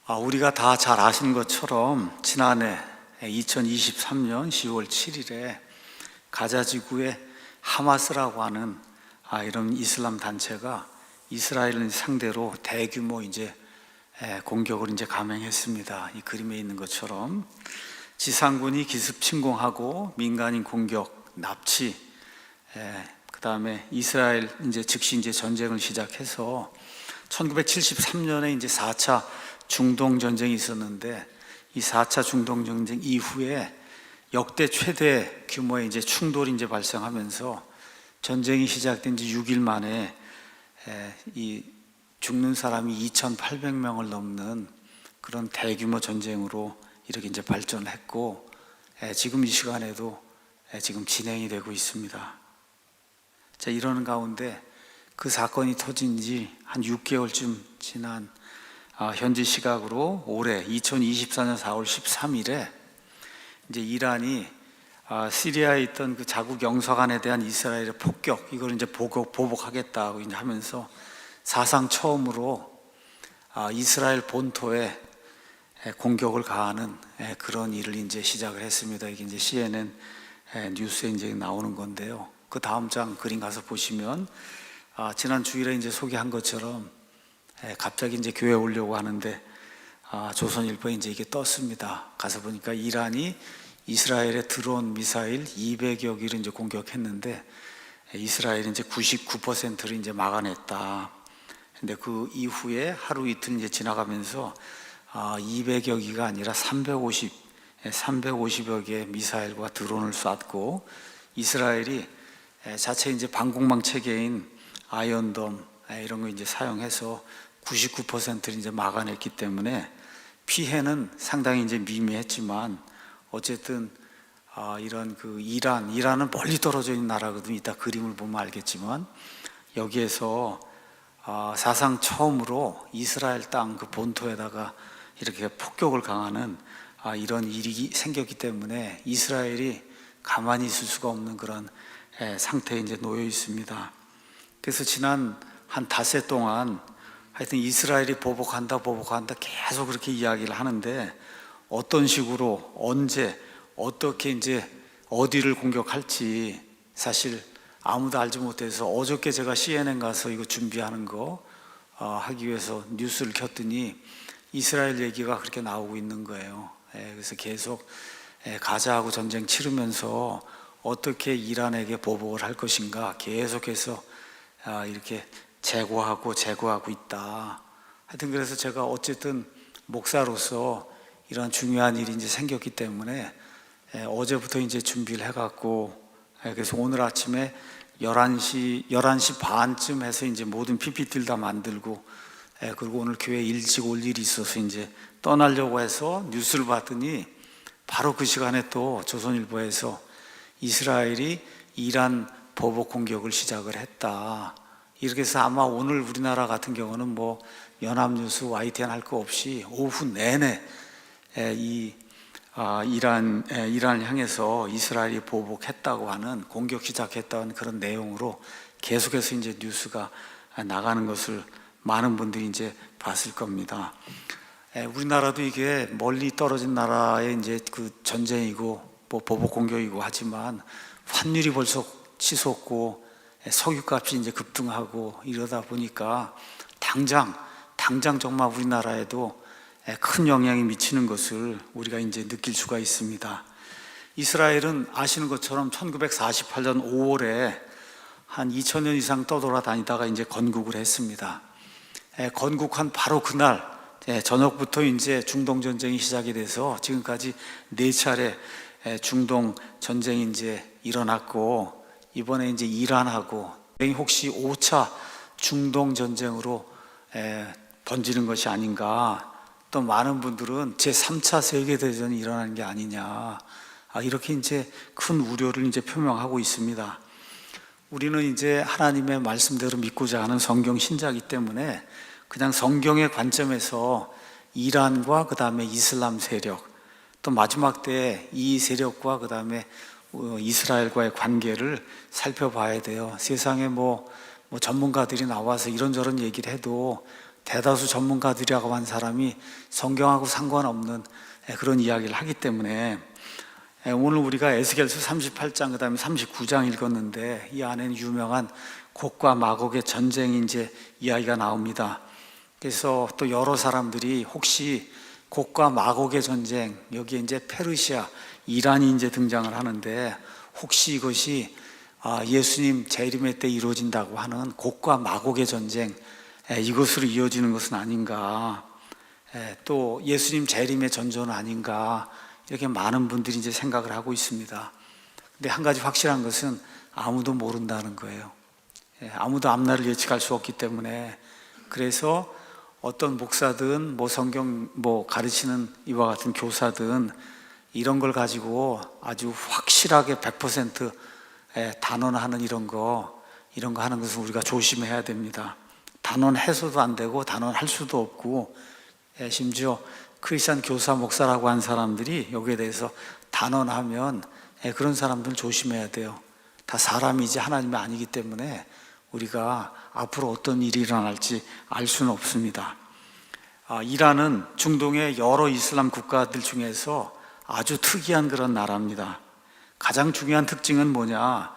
우리가 다 잘 아시는 것처럼 지난해 2023년 10월 7일에 가자 지구의 하마스라고 하는 이런 이슬람 단체가 이스라엘을 상대로 대규모 공격을 감행했습니다. 이 그림에 있는 것처럼 지상군이 기습 침공하고 민간인 공격, 납치, 그 다음에 이스라엘 즉시 전쟁을 시작해서 1973년에 4차 중동 전쟁이 있었는데, 이 4차 중동 전쟁 이후에 역대 최대 규모의 충돌이 발생하면서 전쟁이 시작된 지 6일 만에 이 죽는 사람이 2,800명을 넘는 그런 대규모 전쟁으로 이렇게 발전했고, 지금 이 시간에도 지금 진행이 되고 있습니다. 자, 이러는 가운데 그 사건이 터진 지 한 6개월쯤 지난 현지 시각으로 올해 2024년 4월 13일에 이란이 시리아에 있던 그 자국 영사관에 대한 이스라엘의 폭격, 이걸 보복하겠다고 하면서 사상 처음으로 이스라엘 본토에 공격을 가하는 그런 일을 시작을 했습니다. 이게 CNN 뉴스에 나오는 건데요. 그 다음 장 그림 가서 보시면 지난 주일에 소개한 것처럼 갑자기 교회에 오려고 하는데 조선일보에 이게 떴습니다. 가서 보니까 이란이 이스라엘의 드론 미사일 200여 기를 공격했는데 이스라엘이 99%를 막아냈다. 근데 그 이후에 하루 이틀 지나가면서 200여 기가 아니라 350여 개의 미사일과 드론을 쐈고, 이스라엘이 자체 방공망 체계인 아이언돔 이런 거 사용해서 99%를 막아냈기 때문에 피해는 상당히 미미했지만, 어쨌든 이런 이란은 멀리 떨어져 있는 나라거든요. 이따 그림을 보면 알겠지만, 여기에서 사상 처음으로 이스라엘 땅 그 본토에다가 이렇게 폭격을 가하는 이런 일이 생겼기 때문에 이스라엘이 가만히 있을 수가 없는 그런 상태에 놓여 있습니다. 그래서 지난 한 닷새 동안 하여튼 이스라엘이 보복한다 계속 그렇게 이야기를 하는데, 어떤 식으로 언제 어떻게 어디를 공격할지 사실 아무도 알지 못해서, 어저께 제가 CNN 가서 이거 준비하는 거 하기 위해서 뉴스를 켰더니 이스라엘 얘기가 그렇게 나오고 있는 거예요. 그래서 계속 가자하고 전쟁 치르면서 어떻게 이란에게 보복을 할 것인가 계속해서 이렇게 제고하고 있다. 하여튼 그래서 제가 어쨌든 목사로서 이런 중요한 일이 생겼기 때문에 어제부터 준비를 해갖고, 그래서 오늘 아침에 11시 반쯤 해서 모든 PPT를 다 만들고, 그리고 오늘 교회 일찍 올 일이 있어서 떠나려고 해서 뉴스를 봤더니 바로 그 시간에 또 조선일보에서 이스라엘이 이란 보복 공격을 시작을 했다. 이렇게 해서 아마 오늘 우리나라 같은 경우는 연합뉴스, YTN 할 거 없이 오후 내내 이란을 향해서 이스라엘이 보복했다고 하는, 공격 시작했다는 그런 내용으로 계속해서 뉴스가 나가는 것을 많은 분들이 봤을 겁니다. 우리나라도 이게 멀리 떨어진 나라의 그 전쟁이고 보복 공격이고 하지만 환율이 벌써 치솟고 석유값이 급등하고 이러다 보니까 당장 정말 우리나라에도 큰 영향이 미치는 것을 우리가 느낄 수가 있습니다. 이스라엘은 아시는 것처럼 1948년 5월에 한 2000년 이상 떠돌아다니다가 건국을 했습니다. 건국한 바로 그날 저녁부터 중동 전쟁이 시작이 돼서 지금까지 4차례 중동 전쟁이 일어났고, 이번에 이란하고 혹시 5차 중동 전쟁으로 번지는 것이 아닌가, 또 많은 분들은 제3차 세계대전이 일어나는 게 아니냐, 이렇게 큰 우려를 표명하고 있습니다. 우리는 하나님의 말씀대로 믿고자 하는 성경 신자이기 때문에 그냥 성경의 관점에서 이란과 그 다음에 이슬람 세력, 또 마지막 때 이 세력과 그 다음에 이스라엘과의 관계를 살펴봐야 돼요. 세상에 전문가들이 나와서 이런저런 얘기를 해도 대다수 전문가들이라고 한 사람이 성경하고 상관없는 그런 이야기를 하기 때문에 오늘 우리가 에스겔서 38장 그다음에 39장 읽었는데 이 안에는 유명한 곡과 마곡의 전쟁이 이제 이야기가 나옵니다. 그래서 또 여러 사람들이 혹시 곡과 마곡의 전쟁, 여기에 이제 페르시아, 이란이 이제 등장을 하는데 혹시 이것이 예수님 재림의 때 이루어진다고 하는 곡과 마곡의 전쟁, 이것으로 이어지는 것은 아닌가, 또 예수님 재림의 전조는 아닌가, 이렇게 많은 분들이 이제 생각을 하고 있습니다. 근데 한 가지 확실한 것은 아무도 모른다는 거예요. 아무도 앞날을 예측할 수 없기 때문에, 그래서 어떤 목사든 성경 가르치는 이와 같은 교사든 이런 걸 가지고 아주 확실하게 100% 단언하는 이런 거 하는 것은 우리가 조심해야 됩니다. 단언해서도 안 되고 단언할 수도 없고, 심지어 크리스찬 교사 목사라고 한 사람들이 여기에 대해서 단언하면 그런 사람들은 조심해야 돼요. 다 사람이지 하나님이 아니기 때문에 우리가 앞으로 어떤 일이 일어날지 알 수는 없습니다. 이란은 중동의 여러 이슬람 국가들 중에서 아주 특이한 그런 나라입니다. 가장 중요한 특징은 뭐냐?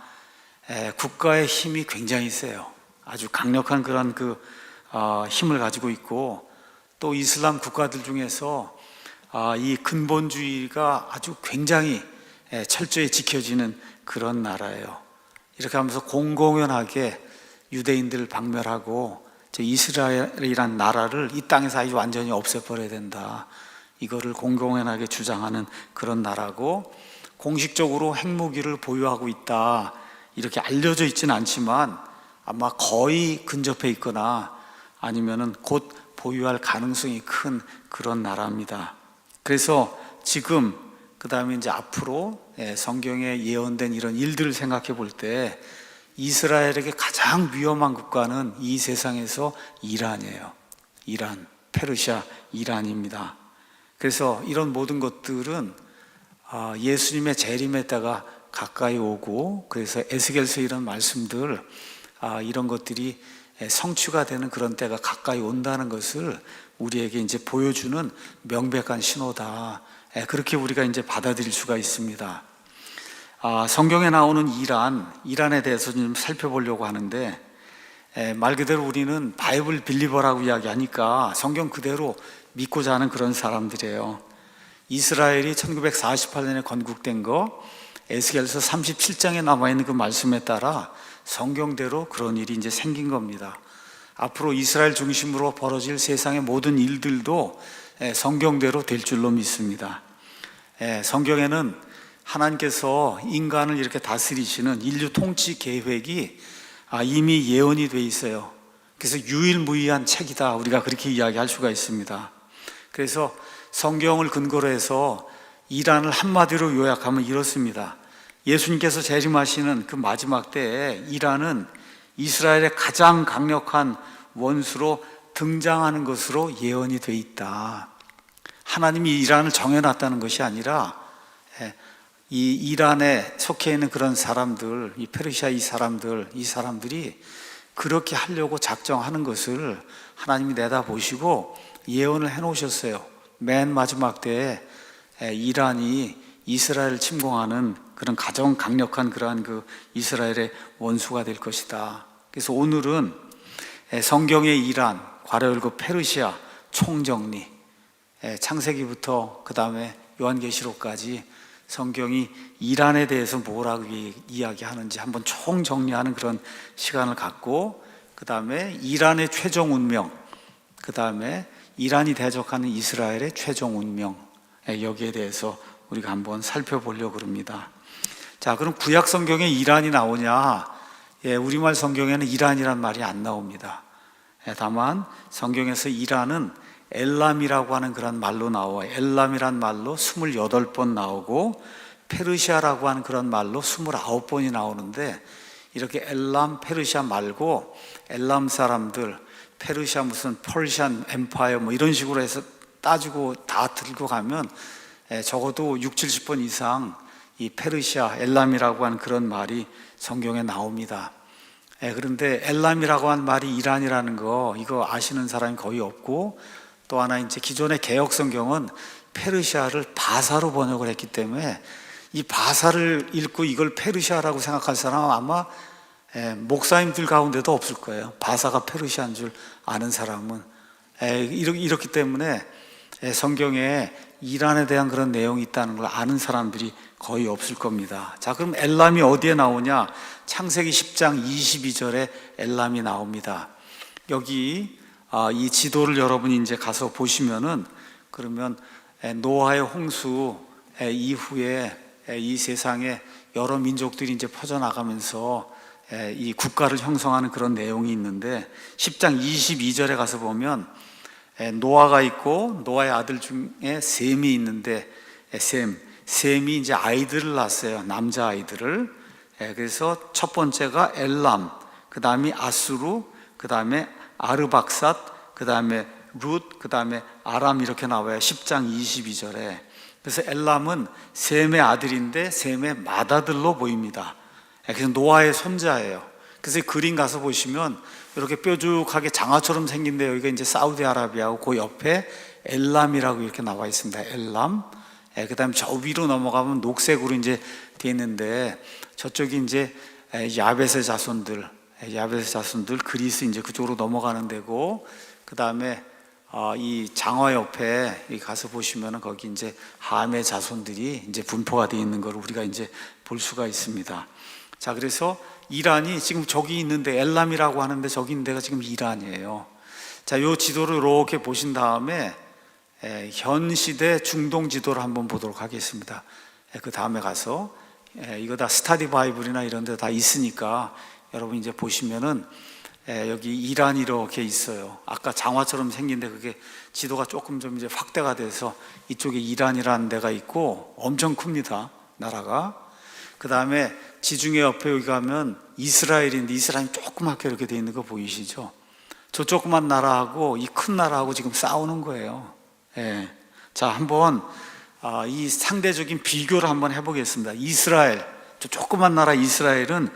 국가의 힘이 굉장히 세요. 아주 강력한 그런 힘을 가지고 있고, 또 이슬람 국가들 중에서 이 근본주의가 아주 굉장히 철저히 지켜지는 그런 나라예요. 이렇게 하면서 공공연하게 유대인들을 박멸하고 이스라엘이란 나라를 이 땅에서 아주 완전히 없애버려야 된다, 이거를 공공연하게 주장하는 그런 나라고, 공식적으로 핵무기를 보유하고 있다 이렇게 알려져 있지는 않지만 아마 거의 근접해 있거나 아니면은 곧 보유할 가능성이 큰 그런 나라입니다. 그래서 지금 그 다음에 이제 앞으로 성경에 예언된 이런 일들을 생각해 볼 때 이스라엘에게 가장 위험한 국가는 이 세상에서 이란이에요. 이란, 페르시아, 이란입니다. 그래서 이런 모든 것들은 예수님의 재림의 때가 가까이 오고, 그래서 에스겔서 이런 말씀들, 이런 것들이 성취가 되는 그런 때가 가까이 온다는 것을 우리에게 이제 보여주는 명백한 신호다, 그렇게 우리가 이제 받아들일 수가 있습니다. 성경에 나오는 이란에 대해서 좀 살펴보려고 하는데, 말 그대로 우리는 바이블 빌리버라고 이야기하니까 성경 그대로 믿고자 하는 그런 사람들이에요. 이스라엘이 1948년에 건국된 거, 에스겔서 37장에 남아있는 그 말씀에 따라 성경대로 그런 일이 이제 생긴 겁니다. 앞으로 이스라엘 중심으로 벌어질 세상의 모든 일들도 성경대로 될 줄로 믿습니다. 성경에는 하나님께서 인간을 이렇게 다스리시는 인류 통치 계획이 이미 예언이 돼 있어요. 그래서 유일무이한 책이다, 우리가 그렇게 이야기할 수가 있습니다. 그래서 성경을 근거로 해서 이란을 한마디로 요약하면 이렇습니다. 예수님께서 재림하시는 그 마지막 때에 이란은 이스라엘의 가장 강력한 원수로 등장하는 것으로 예언이 돼 있다. 하나님이 이란을 정해놨다는 것이 아니라 이 이란에 속해 있는 그런 사람들, 이 페르시아 이 사람들이 그렇게 하려고 작정하는 것을 하나님이 내다보시고 예언을 해놓으셨어요. 맨 마지막 때에 이란이 이스라엘을 침공하는 그런 가장 강력한 그러한 그 이스라엘의 원수가 될 것이다. 그래서 오늘은 성경의 이란, 괄호 열고 페르시아 총정리, 창세기부터 그 다음에 요한계시록까지 성경이 이란에 대해서 뭐라고 이야기하는지 한번 총정리하는 그런 시간을 갖고, 그 다음에 이란의 최종 운명, 그 다음에 이란이 대적하는 이스라엘의 최종 운명, 여기에 대해서 우리가 한번 살펴보려고 합니다. 자, 그럼 구약 성경에 이란이 나오냐? 우리말 성경에는 이란이란 말이 안 나옵니다. 다만 성경에서 이란은 엘람이라고 하는 그런 말로 나와요. 엘람이란 말로 28번 나오고 페르시아라고 하는 그런 말로 29번이 나오는데, 이렇게 엘람, 페르시아 말고 엘람 사람들, 페르시아 무슨 퍼시안 엠파이어 이런 식으로 해서 따지고 다 들고 가면 적어도 60, 70번 이상 이 페르시아, 엘람이라고 하는 그런 말이 성경에 나옵니다. 그런데 엘람이라고 한 말이 이란이라는 거 이거 아시는 사람이 거의 없고, 또 하나 이제 기존의 개역 성경은 페르시아를 바사로 번역을 했기 때문에 이 바사를 읽고 이걸 페르시아라고 생각할 사람은 아마 목사님들 가운데도 없을 거예요. 바사가 페르시아인 줄 아는 사람은. 이렇기 때문에 성경에 이란에 대한 그런 내용이 있다는 걸 아는 사람들이 거의 없을 겁니다. 자, 그럼 엘람이 어디에 나오냐? 창세기 10장 22절에 엘람이 나옵니다. 여기 이 지도를 여러분이 이제 가서 보시면은, 그러면 노아의 홍수 이후에 이 세상에 여러 민족들이 이제 퍼져나가면서 이 국가를 형성하는 그런 내용이 있는데, 10장 22절에 가서 보면 노아가 있고 노아의 아들 중에 셈이 있는데, 셈이 이제 아이들을 낳았어요. 남자 아이들을. 그래서 첫 번째가 엘람, 그 다음에 아수르, 그 다음에 아르박삿, 그 다음에 룻, 그 다음에 아람, 이렇게 나와요. 10장 22절에. 그래서 엘람은 셈의 아들인데 셈의 맏아들로 보입니다. 그래서 노아의 손자예요. 그래서 그림 가서 보시면 이렇게 뾰족하게 장화처럼 생긴데, 여기가 이제 사우디아라비아고 그 옆에 엘람이라고 이렇게 나와 있습니다. 엘람. 그 다음에 저 위로 넘어가면 녹색으로 이제 되어 있는데, 저쪽이 이제 야벳의 자손들, 그리스 이제 그쪽으로 넘어가는 데고, 그 다음에 이 장화 옆에 가서 보시면은 거기 이제 함의 자손들이 이제 분포가 되어 있는 걸 우리가 이제 볼 수가 있습니다. 자, 그래서 이란이 지금 저기 있는데, 엘람이라고 하는데 저기 있는 데가 지금 이란이에요. 자, 요 지도를 이렇게 보신 다음에 현 시대 중동 지도를 한번 보도록 하겠습니다. 그 다음에 가서 이거 다 스타디 바이블이나 이런 데 다 있으니까 여러분 이제 보시면은 여기 이란이 이렇게 있어요. 아까 장화처럼 생긴데 그게 지도가 조금 좀 이제 확대가 돼서 이쪽에 이란이라는 데가 있고, 엄청 큽니다, 나라가. 그 다음에 지중해 옆에 여기 가면 이스라엘인데, 이스라엘이 조그맣게 이렇게 돼 있는 거 보이시죠? 저 조그만 나라하고 이 큰 나라하고 지금 싸우는 거예요. 자, 한번 이 상대적인 비교를 한번 해보겠습니다. 이스라엘, 저 조그만 나라 이스라엘은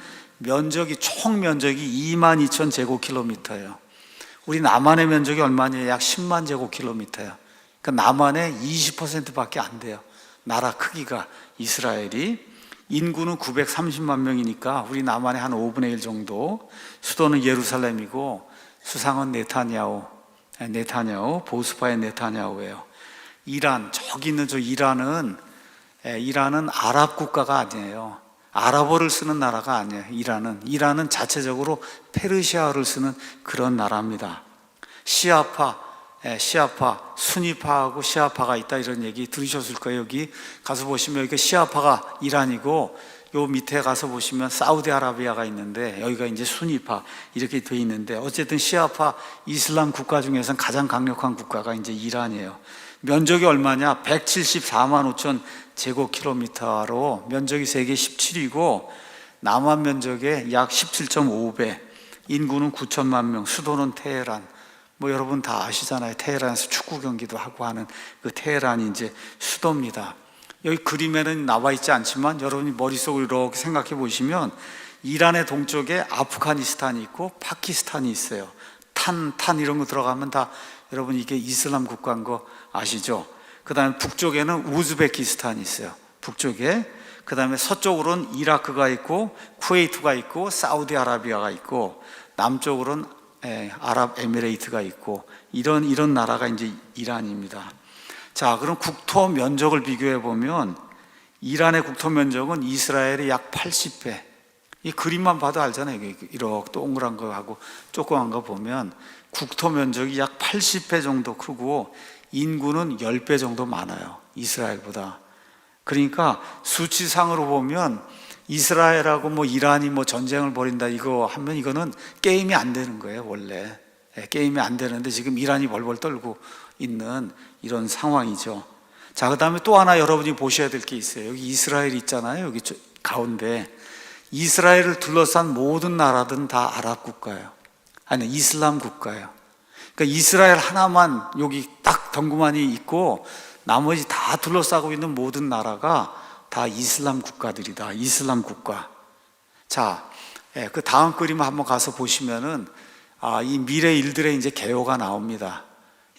총 면적이 22,000제곱킬로미터예요. 우리 남한의 면적이 얼마냐? 약 10만 제곱킬로미터예요. 그러니까 남한의 20%밖에 안 돼요. 나라 크기가. 이스라엘이 인구는 930만 명이니까 우리 남한의 한 5분의 1 정도. 수도는 예루살렘이고 수상은 네타냐후, 보스파의 네타냐후예요. 이란, 저기 있는 저 이란은 아랍 국가가 아니에요. 아랍어를 쓰는 나라가 아니에요. 이란은 자체적으로 페르시아어를 쓰는 그런 나라입니다. 시아파, 순위파하고 시아파가 있다, 이런 얘기 들으셨을 거예요. 여기 가서 보시면 여기 시아파가 이란이고, 요 밑에 가서 보시면 사우디아라비아가 있는데 여기가 이제 순위파 이렇게 돼 있는데, 어쨌든 시아파 이슬람 국가 중에서는 가장 강력한 국가가 이제 이란이에요. 면적이 얼마냐? 174만 5천 제곱킬로미터로 면적이 세계 17위고 남한 면적의 약 17.5배, 인구는 9천만 명, 수도는 테헤란. 뭐 여러분 다 아시잖아요. 테헤란에서 축구 경기도 하고 하는 그 테헤란이 이제 수도입니다. 여기 그림에는 나와 있지 않지만 여러분이 머릿속으로 이렇게 생각해 보시면 이란의 동쪽에 아프가니스탄이 있고 파키스탄이 있어요. 탄 이런 거 들어가면 다 여러분 이게 이슬람 국가인 거 아시죠? 그 다음에 북쪽에는 우즈베키스탄이 있어요. 북쪽에. 그 다음에 서쪽으로는 이라크가 있고 쿠웨이트가 있고 사우디아라비아가 있고, 남쪽으로는 아랍에미레이트가 있고, 이런 나라가 이제 이란입니다. 자, 그럼 국토 면적을 비교해 보면 이란의 국토 면적은 이스라엘의 약 80배. 이 그림만 봐도 알잖아요. 이렇게 동그란 거 하고 조그만 거 보면 국토 면적이 약 80배 정도 크고 인구는 10배 정도 많아요, 이스라엘보다. 그러니까 수치상으로 보면 이스라엘하고 뭐 이란이 뭐 전쟁을 벌인다 이거 하면 이거는 게임이 안 되는 거예요, 원래. 게임이 안 되는데 지금 이란이 벌벌 떨고 있는 이런 상황이죠. 자, 그 다음에 또 하나 여러분이 보셔야 될 게 있어요. 여기 이스라엘 있잖아요. 여기 가운데. 이스라엘을 둘러싼 모든 나라들은 다 아랍 국가예요. 아니, 이슬람 국가예요. 그러니까 이스라엘 하나만 여기 딱 덩그만이 있고 나머지 다 둘러싸고 있는 모든 나라가 다 이슬람 국가들이다. 이슬람 국가. 자, 그 다음 그림 한번 가서 보시면은 이 미래 일들의 이제 개요가 나옵니다.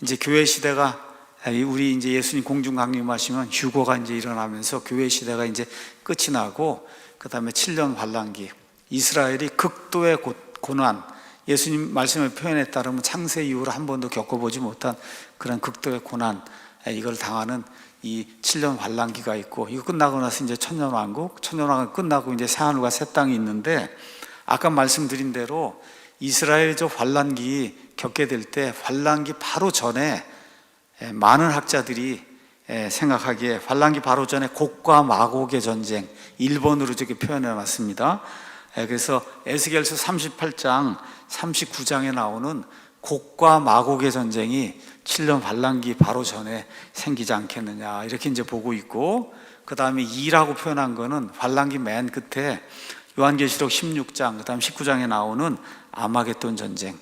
이제 교회 시대가 우리 이제 예수님 공중 강림하시면 휴거가 이제 일어나면서 교회 시대가 이제 끝이 나고 그 다음에 7년 환란기, 이스라엘이 극도의 고난, 예수님 말씀의 표현에 따르면 창세 이후로 한 번도 겪어보지 못한 그런 극도의 고난, 이걸 당하는 이 7년 환란기가 있고, 이거 끝나고 나서 이제 천년왕국, 천년왕국 끝나고 이제 새하늘과 새 땅이 있는데, 아까 말씀드린 대로 이스라엘이 저 환란기 겪게 될 때 환란기 바로 전에 많은 학자들이 생각하기에 환란기 바로 전에 곡과 마곡의 전쟁, 1번으로 저렇게 표현해 놨습니다. 그래서 에스겔서 38장 39장에 나오는 곡과 마곡의 전쟁이 7년 환란기 바로 전에 생기지 않겠느냐, 이렇게 이제 보고 있고, 그 다음에 2라고 표현한 거는 환란기 맨 끝에 요한계시록 16장, 그 다음 19장에 나오는 아마겟돈 전쟁,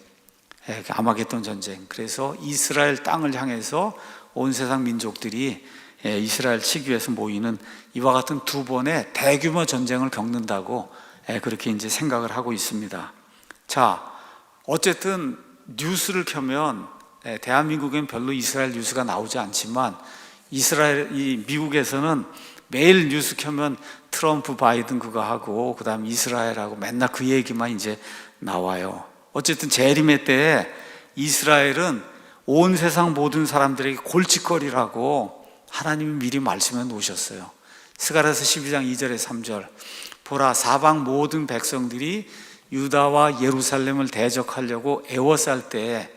아마겟돈 전쟁. 그래서 이스라엘 땅을 향해서 온 세상 민족들이 이스라엘 치기 위해서 모이는 이와 같은 두 번의 대규모 전쟁을 겪는다고 그렇게 이제 생각을 하고 있습니다. 자, 어쨌든 뉴스를 켜면 대한민국엔 별로 이스라엘 뉴스가 나오지 않지만 이 미국에서는 매일 뉴스 켜면 트럼프 바이든 그거 하고 그 다음 이스라엘하고 맨날 그 얘기만 이제 나와요. 어쨌든 재림의 때에 이스라엘은 온 세상 모든 사람들에게 골칫거리라고 하나님이 미리 말씀해 놓으셨어요. 스가랴서 12장 2절에 3절, 보라 사방 모든 백성들이 유다와 예루살렘을 대적하려고 애워쌀 때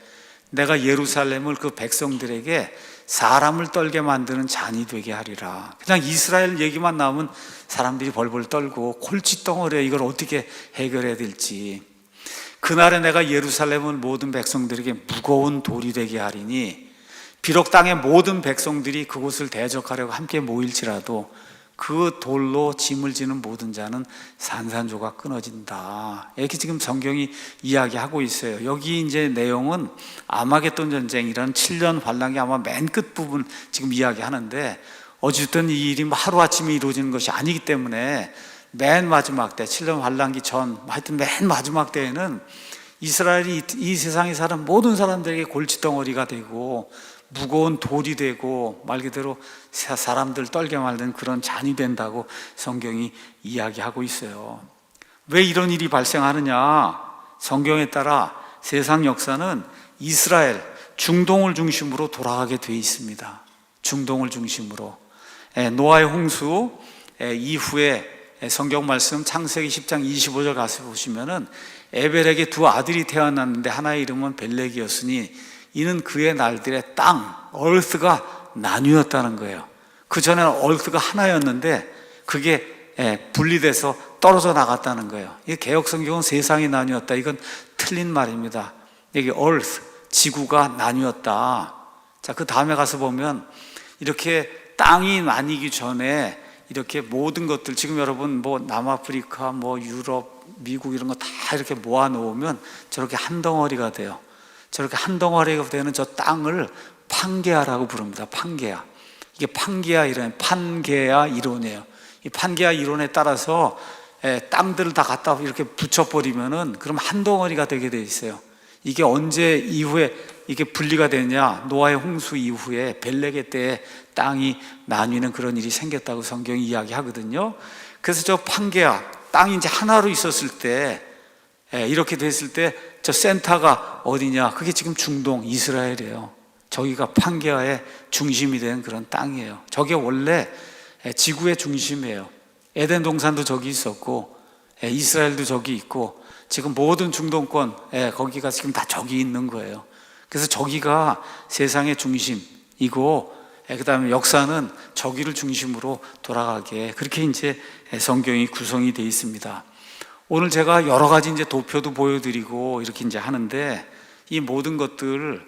내가 예루살렘을 그 백성들에게 사람을 떨게 만드는 잔이 되게 하리라. 그냥 이스라엘 얘기만 나오면 사람들이 벌벌 떨고 골칫덩어리에 이걸 어떻게 해결해야 될지, 그날에 내가 예루살렘을 모든 백성들에게 무거운 돌이 되게 하리니 비록 땅의 모든 백성들이 그곳을 대적하려고 함께 모일지라도 그 돌로 짐을 지는 모든 자는 산산조각 끊어진다. 이렇게 지금 성경이 이야기하고 있어요. 여기 이제 내용은 아마겟돈 전쟁이라는 7년 환란기 아마 맨 끝부분 지금 이야기하는데, 어쨌든 이 일이 하루아침에 이루어지는 것이 아니기 때문에 맨 마지막 때, 7년 환란기 전, 하여튼 맨 마지막 때에는 이스라엘이 이 세상에 사는 모든 사람들에게 골칫덩어리가 되고 무거운 돌이 되고 말 그대로 사람들 떨게 만든 그런 잔이 된다고 성경이 이야기하고 있어요. 왜 이런 일이 발생하느냐? 성경에 따라 세상 역사는 이스라엘, 중동을 중심으로 돌아가게 돼 있습니다. 중동을 중심으로. 노아의 홍수 이후에 성경 말씀 창세기 10장 25절 가서 보시면은 에벨에게 두 아들이 태어났는데 하나의 이름은 벨렉이었으니 이는 그의 날들의 땅, 얼스가 나뉘었다는 거예요. 그 전에는 얼스가 하나였는데 그게 분리돼서 떨어져 나갔다는 거예요. 이 개역성경은 세상이 나뉘었다, 이건 틀린 말입니다. 여기 얼스, 지구가 나뉘었다. 자, 그 다음에 가서 보면 이렇게 땅이 나뉘기 전에 이렇게 모든 것들, 지금 여러분 뭐 남아프리카, 뭐 유럽, 미국 이런 거 다 이렇게 모아 놓으면 저렇게 한 덩어리가 돼요. 저렇게 한 덩어리가 되는 저 땅을 판게아라고 부릅니다. 판게아. 이게 판게아 이론, 판게아 이론이에요. 이 판게아 이론에 따라서 땅들을 다 갖다 이렇게 붙여버리면은 그럼 한 덩어리가 되게 돼 있어요. 이게 언제 이후에 이게 분리가 되냐? 노아의 홍수 이후에 벨렉의 때에 땅이 나뉘는 그런 일이 생겼다고 성경이 이야기하거든요. 그래서 저 판게아, 땅이 이제 하나로 있었을 때, 이렇게 됐을 때 저 센터가 어디냐? 그게 지금 중동 이스라엘이에요. 저기가 판게아의 중심이 된 그런 땅이에요. 저게 원래 지구의 중심이에요. 에덴 동산도 저기 있었고 이스라엘도 저기 있고 지금 모든 중동권 거기가 지금 다 저기 있는 거예요. 그래서 저기가 세상의 중심이고 그 다음에 역사는 저기를 중심으로 돌아가게, 그렇게 이제 성경이 구성이 되어 있습니다. 오늘 제가 여러 가지 이제 도표도 보여드리고 이렇게 이제 하는데, 이 모든 것들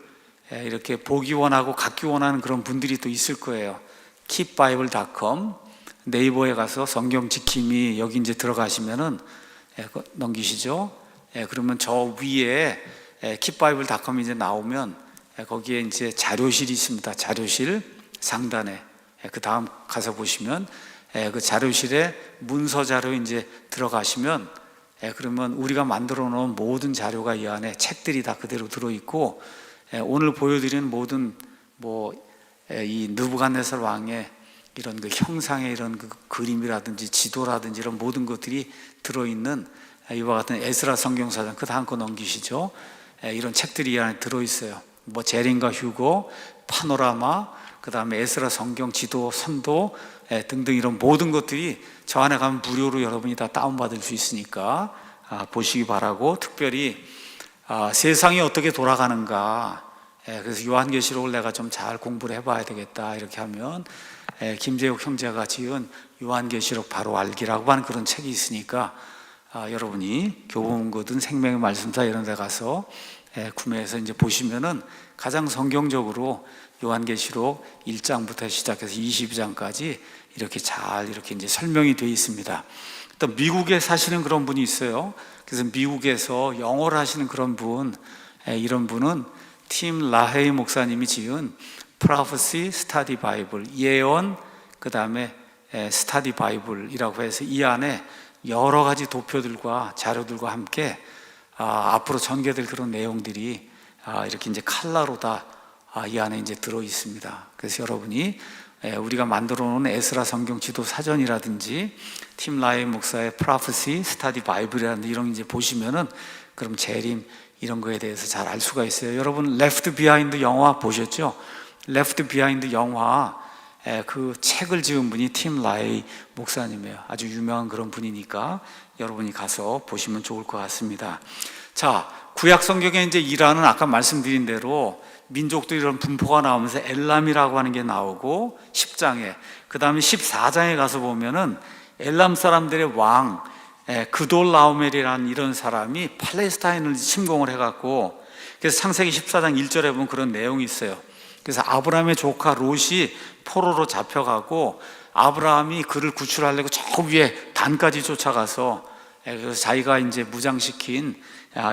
이렇게 보기 원하고 갖기 원하는 그런 분들이 또 있을 거예요. keepbible.com 네이버에 가서 성경 지킴이 여기 이제 들어가시면은 넘기시죠. 그러면 저 위에 keepbible.com 이제 나오면 거기에 이제 자료실이 있습니다. 자료실 상단에 그 다음 가서 보시면 그 자료실에 문서 자료 이제 들어가시면 그러면 우리가 만들어 놓은 모든 자료가 이 안에 책들이 다 그대로 들어있고, 오늘 보여드리는 모든 이 느부갓네살 왕의 이런 그 형상의 이런 그 그림이라든지 지도라든지 이런 모든 것들이 들어있는 이와 같은 에스라 성경사전, 그 다음 거 넘기시죠. 이런 책들이 이 안에 들어있어요. 제린과 휴고, 파노라마, 그 다음에 에스라 성경 지도, 선도 등등 이런 모든 것들이 저 안에 가면 무료로 여러분이 다 다운받을 수 있으니까 보시기 바라고, 특별히 세상이 어떻게 돌아가는가, 그래서 요한계시록을 내가 좀 잘 공부를 해봐야 되겠다 이렇게 하면 김재욱 형제가 지은 요한계시록 바로 알기라고 하는 그런 책이 있으니까 여러분이 교보문고든 생명의 말씀사 이런 데 가서 구매해서 이제 보시면은 가장 성경적으로 요한계시록 1장부터 시작해서 22장까지 이렇게 잘 이렇게 이제 설명이 되어 있습니다. 또 미국에 사시는 그런 분이 있어요. 그래서 미국에서 영어를 하시는 그런 분, 이런 분은 팀 라헤이 목사님이 지은 Prophecy Study Bible, 예언 그 다음에 스타디 바이블이라고 해서 이 안에 여러 가지 도표들과 자료들과 함께 앞으로 전개될 그런 내용들이 이렇게 이제 칼라로 다 이 안에 이제 들어 있습니다. 그래서 여러분이 우리가 만들어 놓은 에스라 성경 지도 사전이라든지 팀 라이 목사의 Prophecy Study Bible이라는 이런 이제 보시면은 그럼 재림 이런 거에 대해서 잘 알 수가 있어요. 여러분 Left Behind 영화 보셨죠? Left Behind 영화 그 책을 지은 분이 팀 라이 목사님이에요. 아주 유명한 그런 분이니까 여러분이 가서 보시면 좋을 것 같습니다. 자, 구약 성경에 이제 이란은 아까 말씀드린 대로 민족들 이런 분포가 나오면서 엘람이라고 하는 게 나오고 10장에, 그 다음에 14장에 가서 보면은 엘람 사람들의 왕 그돌라오멜이라는 이런 사람이 팔레스타인을 침공을 해갖고, 그래서 창세기 14장 1절에 보면 그런 내용이 있어요. 그래서 아브라함의 조카 롯이 포로로 잡혀가고 아브라함이 그를 구출하려고 저 위에 단까지 쫓아가서 그래서 자기가 이제 무장시킨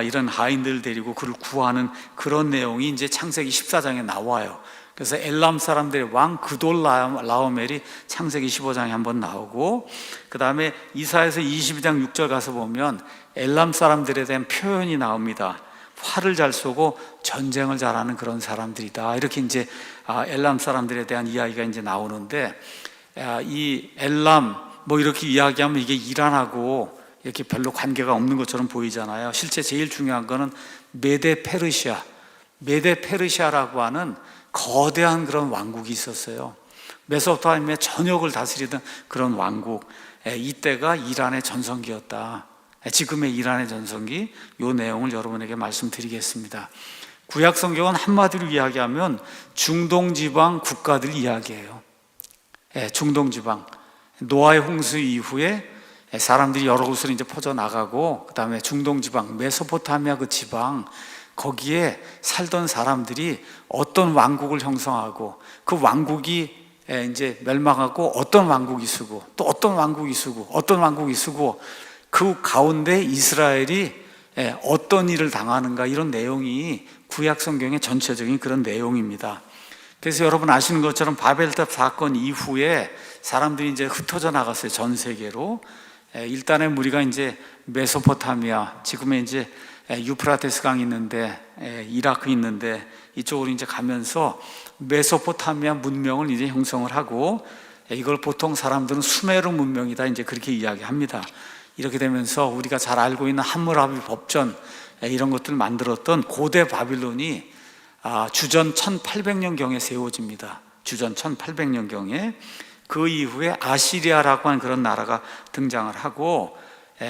이런 하인들 데리고 그를 구하는 그런 내용이 이제 창세기 14장에 나와요. 그래서 엘람 사람들의 왕 그돌라오멜이 창세기 15장에 한번 나오고, 그 다음에 이사야서 22장 6절 가서 보면 엘람 사람들에 대한 표현이 나옵니다. 활을 잘 쏘고 전쟁을 잘하는 그런 사람들이다. 이렇게 이제 엘람 사람들에 대한 이야기가 이제 나오는데, 이 엘람 이렇게 이야기하면 이게 이란하고 이렇게 별로 관계가 없는 것처럼 보이잖아요. 실제 제일 중요한 거는 메데 페르시아라고 하는 거대한 그런 왕국이 있었어요. 메소포타미아 전역을 다스리던 그런 왕국, 이때가 이란의 전성기였다. 지금의 이란의 전성기, 이 내용을 여러분에게 말씀드리겠습니다. 구약 성경은 한마디로 이야기하면 중동 지방 국가들 이야기예요. 중동 지방, 노아의 홍수 이후에 사람들이 여러 곳으로 이제 퍼져 나가고, 그 다음에 중동 지방, 메소포타미아 그 지방, 거기에 살던 사람들이 어떤 왕국을 형성하고 그 왕국이 이제 멸망하고 어떤 왕국이 쓰고 또 어떤 왕국이 쓰고 어떤 왕국이 쓰고 그 가운데 이스라엘이 어떤 일을 당하는가, 이런 내용이 구약 성경의 전체적인 그런 내용입니다. 그래서 여러분 아시는 것처럼 바벨탑 사건 이후에 사람들이 이제 흩어져 나갔어요. 전 세계로. 일단의 무리가 이제 메소포타미아, 지금의 이제 유프라테스 강이 있는데 이라크 있는데 이쪽으로 이제 가면서 메소포타미아 문명을 이제 형성을 하고, 이걸 보통 사람들은 수메르 문명이다 이제 그렇게 이야기합니다. 이렇게 되면서 우리가 잘 알고 있는 함무라비 법전 이런 것들을 만들었던 고대 바빌론이 주전 1800년경에 세워집니다. 주전 1800년경에. 그 이후에 아시리아라고 하는 그런 나라가 등장을 하고,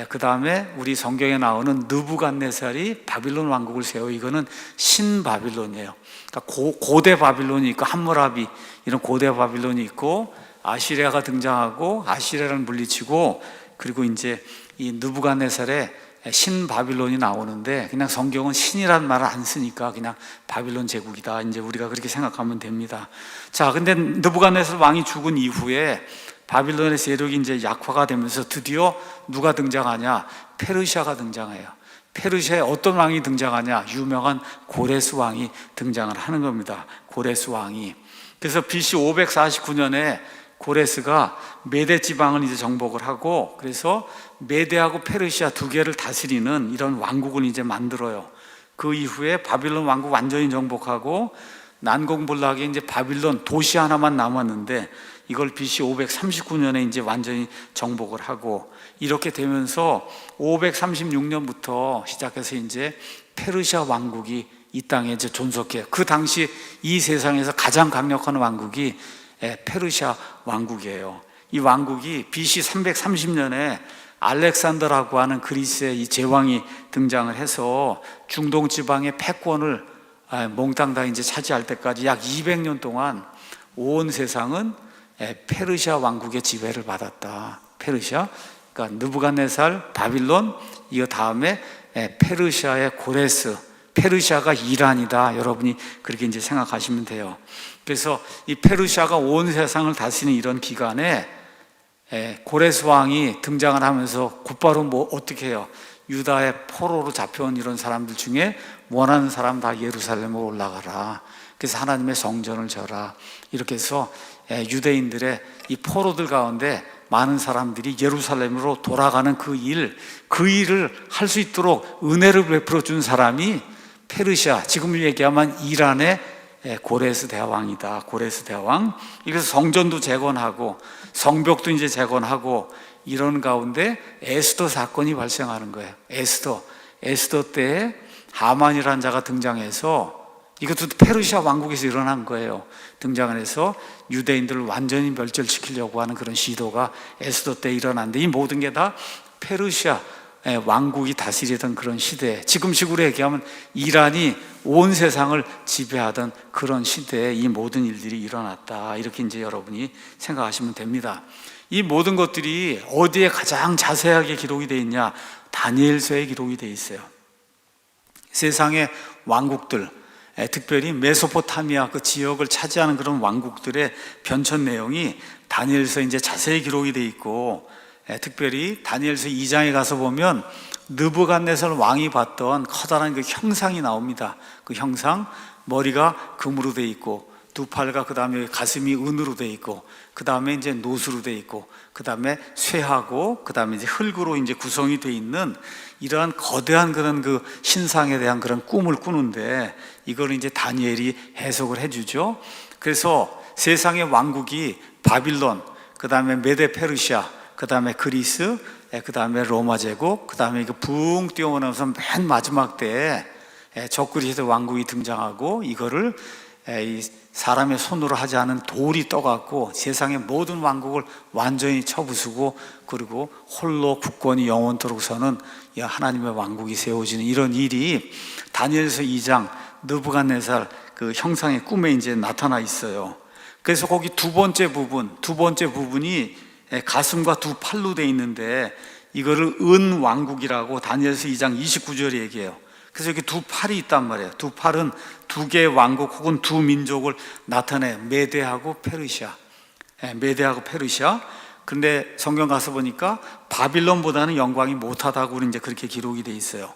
그 다음에 우리 성경에 나오는 느부갓네살이 바빌론 왕국을 세워. 이거는 신바빌론이에요. 그러니까 고대 바빌론이 있고 함무라비 이런 고대 바빌론이 있고, 아시리아가 등장하고 아시리아를 물리치고, 그리고 이제 이 느부갓네살의 신바빌론이 나오는데, 그냥 성경은 신이라는 말을 안 쓰니까 그냥 바빌론 제국이다 이제 우리가 그렇게 생각하면 됩니다. 자, 근데 느부갓네살 왕이 죽은 이후에 바빌론의 세력이 이제 약화가 되면서 드디어 누가 등장하냐? 페르시아가 등장해요. 페르시아에 어떤 왕이 등장하냐? 유명한 고레스 왕이 등장을 하는 겁니다. 고레스 왕이. 그래서 BC 549년에 고레스가 메대 지방을 이제 정복을 하고, 그래서 메대하고 페르시아 두 개를 다스리는 이런 왕국을 이제 만들어요. 그 이후에 바빌론 왕국 완전히 정복하고 난공불락에 이제 바빌론 도시 하나만 남았는데 이걸 BC 539년에 이제 완전히 정복을 하고, 이렇게 되면서 536년부터 시작해서 이제 페르시아 왕국이 이 땅에 이제 존속해요. 그 당시 이 세상에서 가장 강력한 왕국이 페르시아 왕국이에요. 이 왕국이 BC 330년에 알렉산더라고 하는 그리스의 이 제왕이 등장을 해서 중동 지방의 패권을 몽땅 다 이제 차지할 때까지 약 200년 동안 온 세상은 페르시아 왕국의 지배를 받았다. 페르시아, 그러니까 느부갓네살, 바빌론, 이어 다음에 페르시아의 고레스, 페르시아가 이란이다. 여러분이 그렇게 이제 생각하시면 돼요. 그래서 이 페르시아가 온 세상을 다스리는 이런 기간에 고레스 왕이 등장을 하면서 곧바로 뭐 어떻게 해요? 유다의 포로로 잡혀온 이런 사람들 중에 원하는 사람 다 예루살렘으로 올라가라. 그래서 하나님의 성전을 져라. 이렇게 해서 유대인들의 이 포로들 가운데 많은 사람들이 예루살렘으로 돌아가는 그 일을 할 수 있도록 은혜를 베풀어 준 사람이 페르시아, 지금 얘기하면 이란의 고레스 대왕이다. 고레스 대왕. 그래서 성전도 재건하고 성벽도 이제 재건하고 이런 가운데 에스더 사건이 발생하는 거예요. 에스더 때에 하만이라는 자가 등장해서, 이것도 페르시아 왕국에서 일어난 거예요. 등장을 해서 유대인들을 완전히 멸절시키려고 하는 그런 시도가 에스더 때 일어났는데, 이 모든 게 다 페르시아 왕국이 다스리던 그런 시대, 지금식으로 얘기하면 이란이 온 세상을 지배하던 그런 시대에 이 모든 일들이 일어났다. 이렇게 이제 여러분이 생각하시면 됩니다. 이 모든 것들이 어디에 가장 자세하게 기록이 되어 있냐? 다니엘서에 기록이 되어 있어요. 세상의 왕국들, 특별히 메소포타미아 그 지역을 차지하는 그런 왕국들의 변천 내용이 다니엘서에 이제 자세히 기록이 되어 있고, 특별히 다니엘서 2장에 가서 보면 느부갓네살 왕이 봤던 커다란 그 형상이 나옵니다. 그 형상, 머리가 금으로 되어 있고, 두 팔과 그 다음에 가슴이 은으로 되어 있고, 그 다음에 이제 노수로 되어 있고, 그 다음에 쇠하고, 그 다음에 이제 흙으로 이제 구성이 되어 있는 이러한 거대한 그런 그 신상에 대한 그런 꿈을 꾸는데, 이걸 이제 다니엘이 해석을 해주죠. 그래서 세상의 왕국이 바빌론, 그 다음에 메데 페르시아, 그 다음에 그리스, 그 다음에 로마 제국, 그 다음에 이거 붕 뛰어오면서 맨 마지막 때에 적그리스도 왕국이 등장하고, 이거를 이 사람의 손으로 하지 않은 돌이 떠갖고 세상의 모든 왕국을 완전히 쳐부수고, 그리고 홀로 국권이 영원토록 서는 하나님의 왕국이 세워지는 이런 일이 다니엘서 2장 느부갓네살 그 형상의 꿈에 이제 나타나 있어요. 그래서 거기 두 번째 부분이 가슴과 두 팔로 돼 있는데, 이거를 은 왕국이라고 다니엘서 2장 29절에 얘기해요. 그래서 이렇게 두 팔이 있단 말이에요. 두 팔은 두 개의 왕국 혹은 두 민족을 나타내, 메대하고 페르시아. 메대하고 페르시아. 근데 성경 가서 보니까 바빌론보다는 영광이 못하다고 이제 그렇게 기록이 돼 있어요.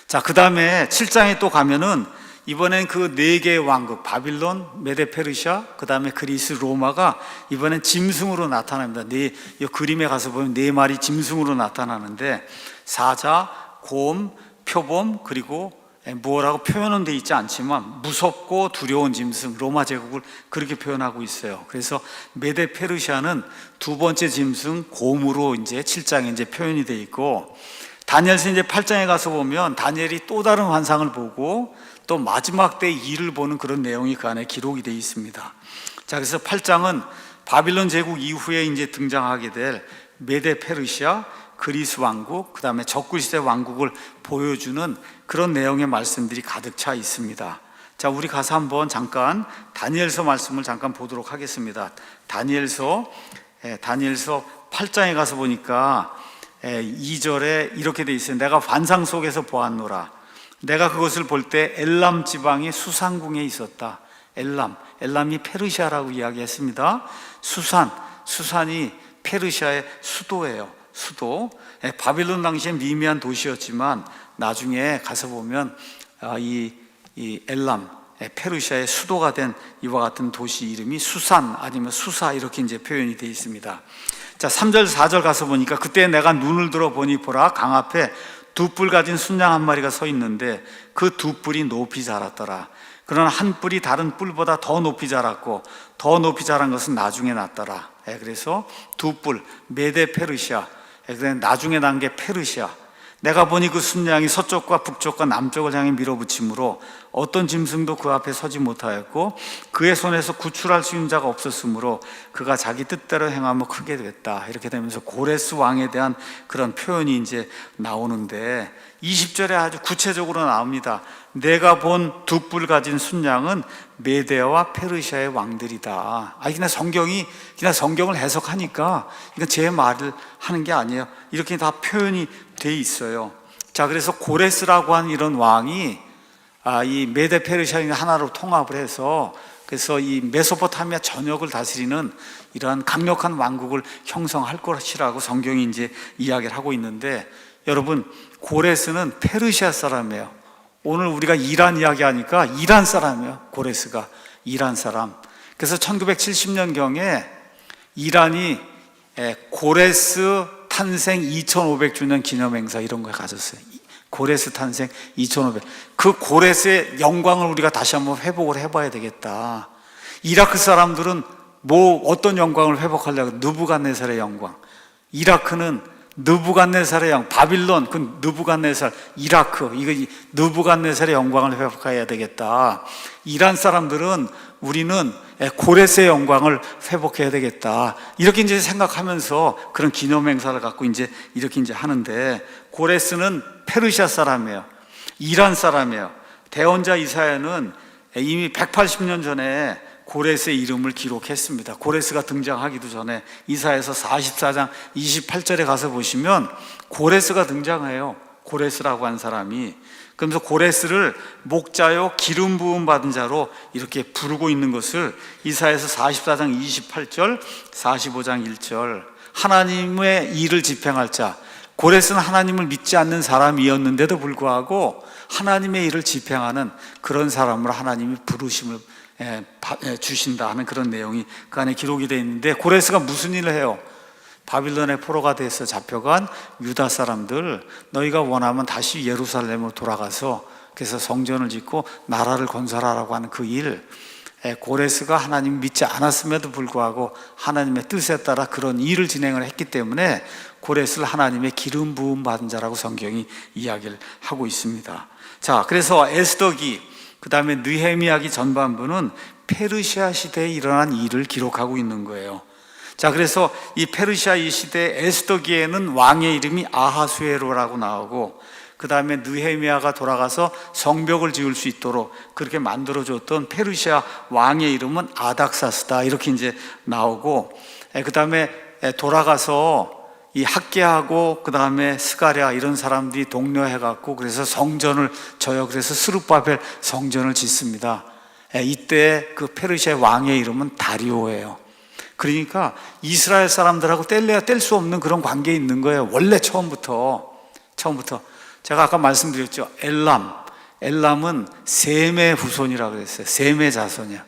자, 그 다음에 7장에 또 가면은 이번엔 그 네 개의 왕국, 바빌론, 메데 페르시아, 그 다음에 그리스, 로마가 이번엔 짐승으로 나타납니다. 이 그림에 가서 보면 네 마리 짐승으로 나타나는데, 사자, 곰, 표범, 그리고 무엇라고 표현은 되어 있지 않지만 무섭고 두려운 짐승, 로마 제국을 그렇게 표현하고 있어요. 그래서 메데 페르시아는 두 번째 짐승 곰으로 이제 7장에 이제 표현이 되어 있고, 다니엘서 이제 8장에 가서 보면 다니엘이 또 다른 환상을 보고 또 마지막 때 일을 보는 그런 내용이 그 안에 기록이 되어 있습니다. 자, 그래서 8장은 바빌론 제국 이후에 이제 등장하게 될 메데 페르시아, 그리스 왕국, 그 다음에 적그리스의 왕국을 보여주는 그런 내용의 말씀들이 가득 차 있습니다. 자, 우리 가서 한번 잠깐 다니엘서 말씀을 잠깐 보도록 하겠습니다. 다니엘서 8장에 가서 보니까 2절에 이렇게 돼 있어요. 내가 환상 속에서 보았노라. 내가 그것을 볼 때 엘람 지방의 수산궁에 있었다. 엘람이 페르시아라고 이야기했습니다. 수산이 페르시아의 수도예요. 수도. 바빌론 당시에 미미한 도시였지만 나중에 가서 보면 이 엘람, 페르시아의 수도가 된 이와 같은 도시 이름이 수산 아니면 수사 이렇게 이제 표현이 되어 있습니다. 자, 3절 4절 가서 보니까 그때 내가 눈을 들어 보니 보라 강 앞에 두 뿔 가진 순양 한 마리가 서 있는데 그 두 뿔이 높이 자랐더라. 그러나 한 뿔이 다른 뿔보다 더 높이 자랐고 더 높이 자란 것은 나중에 났더라. 그래서 두 뿔 메데 페르시아, 나중에 난 게 페르시아. 내가 보니 그 순양이 서쪽과 북쪽과 남쪽을 향해 밀어붙이므로 어떤 짐승도 그 앞에 서지 못하였고 그의 손에서 구출할 수 있는 자가 없었으므로 그가 자기 뜻대로 행하며 크게 됐다. 이렇게 되면서 고레스 왕에 대한 그런 표현이 이제 나오는데 20절에 아주 구체적으로 나옵니다. 내가 본 두 뿔 가진 순양은 메데와 페르시아의 왕들이다. 그냥 성경을 해석하니까 이건 제 말을 하는 게 아니에요. 이렇게 다 표현이 돼 있어요. 자, 그래서 고레스라고 하는 이런 왕이 이 메데 페르시아를 하나로 통합을 해서 그래서 이 메소포타미아 전역을 다스리는 이러한 강력한 왕국을 형성할 것이라고 성경이 이제 이야기를 하고 있는데, 여러분, 고레스는 페르시아 사람이에요. 오늘 우리가 이란 이야기하니까 이란 사람이에요. 고레스가 이란 사람. 그래서 1970년경에 이란이 고레스 탄생 2500주년 기념행사 이런 걸 가졌어요. 고레스 탄생 2500. 그 고레스의 영광을 우리가 다시 한번 회복을 해봐야 되겠다. 이라크 사람들은 어떤 영광을 회복하려고? 느부갓네살의 영광. 이라크는 느부갓네살의 영광, 바빌론, 그 느부갓네살, 이라크, 이거 느부갓네살의 영광을 회복해야 되겠다. 이란 사람들은 우리는 고레스의 영광을 회복해야 되겠다. 이렇게 이제 생각하면서 그런 기념 행사를 갖고 이제 이렇게 이제 하는데, 고레스는 페르시아 사람이에요. 이란 사람이에요. 대언자 이사야는 이미 180년 전에 고레스의 이름을 기록했습니다. 고레스가 등장하기도 전에 이사야서 44장 28절에 가서 보시면 고레스가 등장해요. 고레스라고 한 사람이. 그러면서 고레스를 목자요 기름 부음 받은 자로 이렇게 부르고 있는 것을 이사야서 44장 28절, 45장 1절, 하나님의 일을 집행할 자. 고레스는 하나님을 믿지 않는 사람이었는데도 불구하고 하나님의 일을 집행하는 그런 사람으로 하나님이 부르심을 주신다 하는 그런 내용이 그 안에 기록이 되어 있는데, 고레스가 무슨 일을 해요? 바빌론의 포로가 돼서 잡혀간 유다 사람들, 너희가 원하면 다시 예루살렘으로 돌아가서 그래서 성전을 짓고 나라를 건설하라고 하는 그 일. 고레스가 하나님 믿지 않았음에도 불구하고 하나님의 뜻에 따라 그런 일을 진행을 했기 때문에 고레스를 하나님의 기름 부음 받은 자라고 성경이 이야기를 하고 있습니다. 자, 그래서 에스더기, 그 다음에 느헤미야기 전반부는 페르시아 시대에 일어난 일을 기록하고 있는 거예요. 자, 그래서 이 페르시아 이 시대 에스더기에는 왕의 이름이 아하수에로라고 나오고, 그 다음에 느헤미야가 돌아가서 성벽을 지을 수 있도록 그렇게 만들어줬던 페르시아 왕의 이름은 아닥사스다 이렇게 이제 나오고, 그 다음에 돌아가서 이 학개하고 그 다음에 스가랴 이런 사람들이 독려해갖고 그래서 성전을 져요. 그래서 스룹바벨 성전을 짓습니다. 이때 그 페르시아 왕의 이름은 다리오예요. 그러니까 이스라엘 사람들하고 뗄래야 뗄 수 없는 그런 관계에 있는 거예요. 원래 처음부터. 제가 아까 말씀드렸죠. 엘람은 셈의 후손이라고 그랬어요. 셈의 자손이야.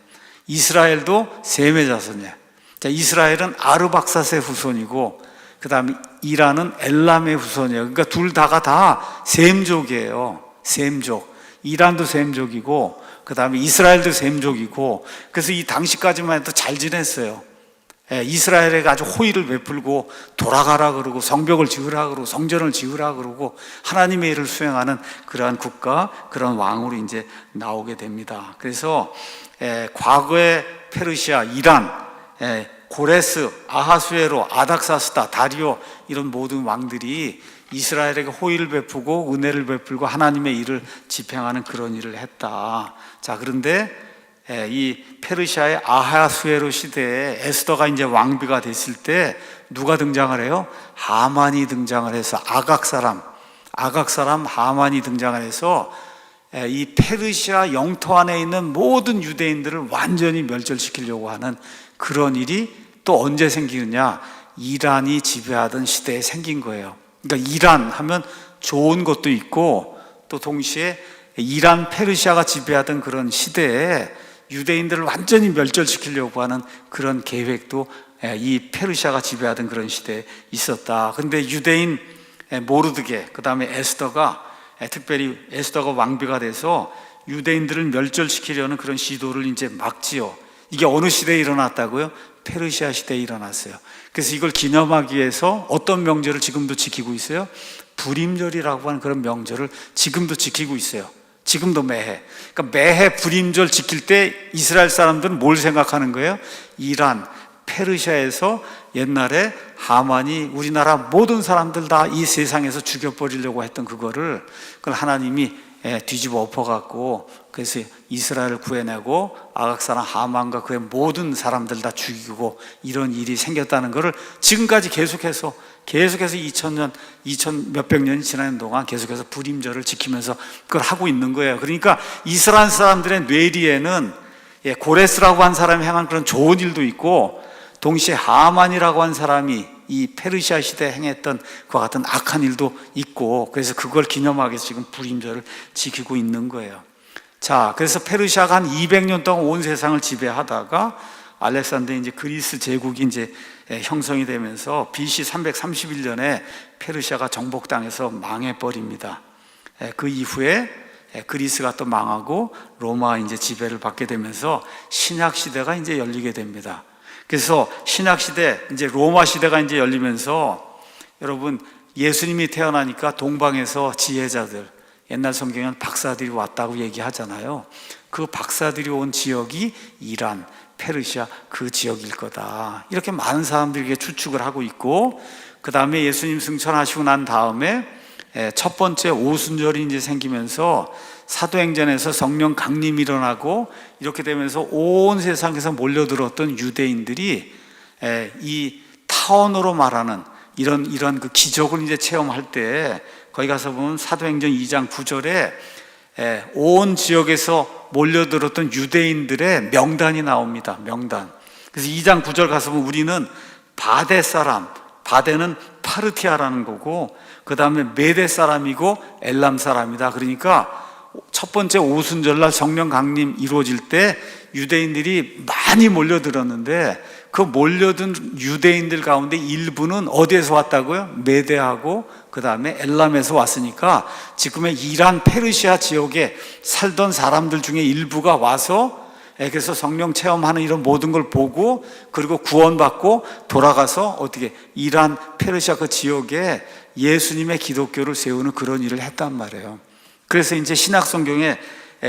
이스라엘도 셈의 자손이야. 자, 이스라엘은 아르박사스의 후손이고, 그 다음에 이란은 엘람의 후손이에요. 그러니까 둘 다가 다 셈족이에요. 셈족. 이란도 셈족이고, 그 다음에 이스라엘도 셈족이고, 그래서 이 당시까지만 해도 잘 지냈어요. 이스라엘에게 아주 호의를 베풀고 돌아가라 그러고 성벽을 지으라 그러고 성전을 지으라 그러고 하나님의 일을 수행하는 그러한 국가, 그런 왕으로 이제 나오게 됩니다. 그래서 과거의 페르시아, 이란, 고레스, 아하수에로, 아닥사스다, 다리오 이런 모든 왕들이 이스라엘에게 호의를 베푸고 은혜를 베풀고 하나님의 일을 집행하는 그런 일을 했다. 자, 그런데 이 페르시아의 아하수에로 시대에 에스더가 이제 왕비가 됐을 때 누가 등장을 해요? 하만이 등장을 해서 아각 사람 하만이 등장을 해서 이 페르시아 영토 안에 있는 모든 유대인들을 완전히 멸절시키려고 하는 그런 일이 또 언제 생기느냐? 이란이 지배하던 시대에 생긴 거예요. 그러니까 이란 하면 좋은 것도 있고 또 동시에 이란 페르시아가 지배하던 그런 시대에 유대인들을 완전히 멸절시키려고 하는 그런 계획도 이 페르시아가 지배하던 그런 시대에 있었다. 근데 유대인 모르드게, 그 다음에 에스더가, 특별히 에스더가 왕비가 돼서 유대인들을 멸절시키려는 그런 시도를 이제 막지요. 이게 어느 시대에 일어났다고요? 페르시아 시대에 일어났어요. 그래서 이걸 기념하기 위해서 어떤 명절을 지금도 지키고 있어요? 불임절이라고 하는 그런 명절을 지금도 지키고 있어요. 지금도 매해. 그러니까 매해 불임절 지킬 때 이스라엘 사람들은 뭘 생각하는 거예요? 이란, 페르시아에서 옛날에 하만이 우리나라 모든 사람들 다 이 세상에서 죽여버리려고 했던 그걸 하나님이 뒤집어 엎어갖고, 그래서 이스라엘을 구해내고 아각사람 하만과 그의 모든 사람들 다 죽이고 이런 일이 생겼다는 것을 지금까지 계속해서 2000년, 2000 몇백 년이 지나는 동안 계속해서 불임절을 지키면서 그걸 하고 있는 거예요. 그러니까 이스라엘 사람들의 뇌리에는 고레스라고 한 사람이 행한 그런 좋은 일도 있고, 동시에 하만이라고 한 사람이 이 페르시아 시대에 행했던 그와 같은 악한 일도 있고, 그래서 그걸 기념하기 위해서 지금 불임절을 지키고 있는 거예요. 자, 그래서 페르시아가 한 200년 동안 온 세상을 지배하다가 알렉산더 이제 그리스 제국이 이제 형성이 되면서 BC 331년에 페르시아가 정복당해서 망해버립니다. 그 이후에 그리스가 또 망하고 로마 이제 지배를 받게 되면서 신약 시대가 이제 열리게 됩니다. 그래서 신약 시대, 이제 로마 시대가 이제 열리면서 여러분, 예수님이 태어나니까 동방에서 지혜자들, 옛날 성경에는 박사들이 왔다고 얘기하잖아요. 그 박사들이 온 지역이 이란, 페르시아 그 지역일 거다. 이렇게 많은 사람들에게 추측을 하고 있고, 그 다음에 예수님 승천하시고 난 다음에 첫 번째 오순절이 이제 생기면서 사도행전에서 성령 강림이 일어나고, 이렇게 되면서 온 세상에서 몰려들었던 유대인들이 이 타원으로 말하는 이런 그 기적을 이제 체험할 때, 거기 가서 보면 사도행전 2장 9절에 온 지역에서 몰려들었던 유대인들의 명단이 나옵니다. 명단. 그래서 2장 9절 가서 보면 우리는 바데 사람, 바데는 파르티아라는 거고, 그 다음에 메데 사람이고 엘람 사람이다. 그러니까 첫 번째 오순절날 성령 강림 이루어질 때 유대인들이 많이 몰려들었는데, 그 몰려든 유대인들 가운데 일부는 어디에서 왔다고요? 메데하고 그 다음에 엘람에서 왔으니까 지금의 이란 페르시아 지역에 살던 사람들 중에 일부가 와서, 그래서 성령 체험하는 이런 모든 걸 보고, 그리고 구원받고 돌아가서 어떻게 이란 페르시아 그 지역에 예수님의 기독교를 세우는 그런 일을 했단 말이에요. 그래서 이제 신약 성경에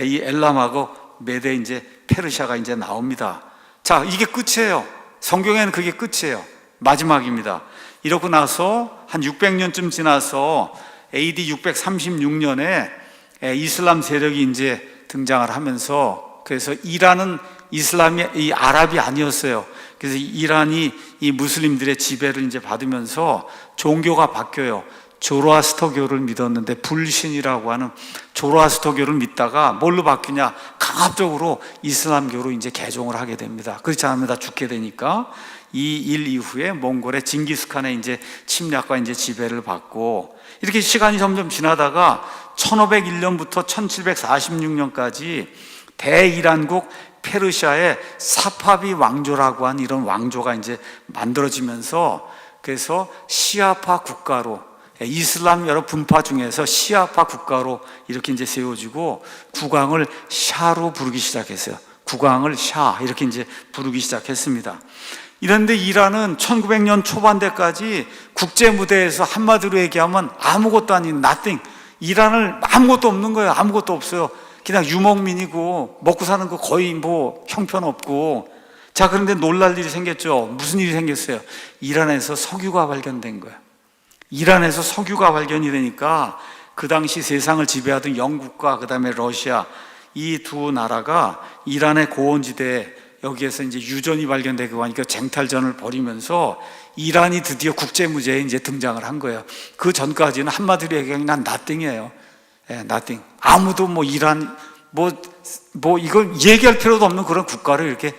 이 엘람하고 메데, 이제 페르시아가 이제 나옵니다. 자, 이게 끝이에요. 성경에는 그게 끝이에요. 마지막입니다. 이러고 나서 한 600년쯤 지나서 AD 636년에 이슬람 세력이 이제 등장을 하면서, 그래서 이란은 이슬람이 이 아랍이 아니었어요. 그래서 이란이 이 무슬림들의 지배를 이제 받으면서 종교가 바뀌어요. 조로아스터교를 믿었는데 불신이라고 하는 조로아스터교를 믿다가 뭘로 바뀌냐? 강압적으로 이슬람교로 이제 개종을 하게 됩니다. 그렇지 않으면 다 죽게 되니까 이 일 이후에 몽골의 징기스칸의 이제 침략과 이제 지배를 받고, 이렇게 시간이 점점 지나다가 1501년부터 1746년까지 대이란국 페르시아의 사파비 왕조라고 하는 이런 왕조가 이제 만들어지면서, 그래서 시아파 국가로, 이슬람 여러 분파 중에서 시아파 국가로 이렇게 이제 세워지고, 국왕을 샤로 부르기 시작했어요. 국왕을 샤, 이렇게 이제 부르기 시작했습니다. 이런데 이란은 1900년 초반대까지 국제 무대에서 한마디로 얘기하면 아무것도 아닌 nothing. 이란은 아무것도 없는 거예요. 아무것도 없어요. 그냥 유목민이고 먹고 사는 거 거의 뭐 형편없고. 자, 그런데 놀랄 일이 생겼죠. 무슨 일이 생겼어요? 이란에서 석유가 발견된 거예요. 이란에서 석유가 발견이 되니까 그 당시 세상을 지배하던 영국과 그 다음에 러시아, 이 두 나라가 이란의 고원지대에 여기에서 이제 유전이 발견되고 하니까 쟁탈전을 벌이면서 이란이 드디어 국제무제에 이제 등장을 한 거예요. 그 전까지는 한마디로 얘기하면 난 나띵이에요. 나띵. 아무도 뭐 이란, 이걸 얘기할 필요도 없는 그런 국가를 이렇게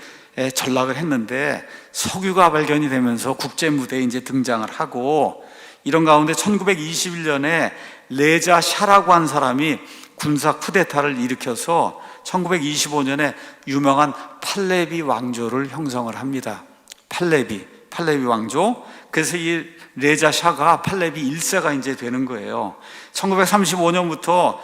전락을 했는데, 석유가 발견이 되면서 국제무대에 이제 등장을 하고, 이런 가운데 1921년에 레자 샤라고 한 사람이 군사 쿠데타를 일으켜서 1925년에 유명한 팔레비 왕조를 형성을 합니다. 팔레비 왕조. 그래서 이 레자 샤가 팔레비 1세가 이제 되는 거예요. 1935년부터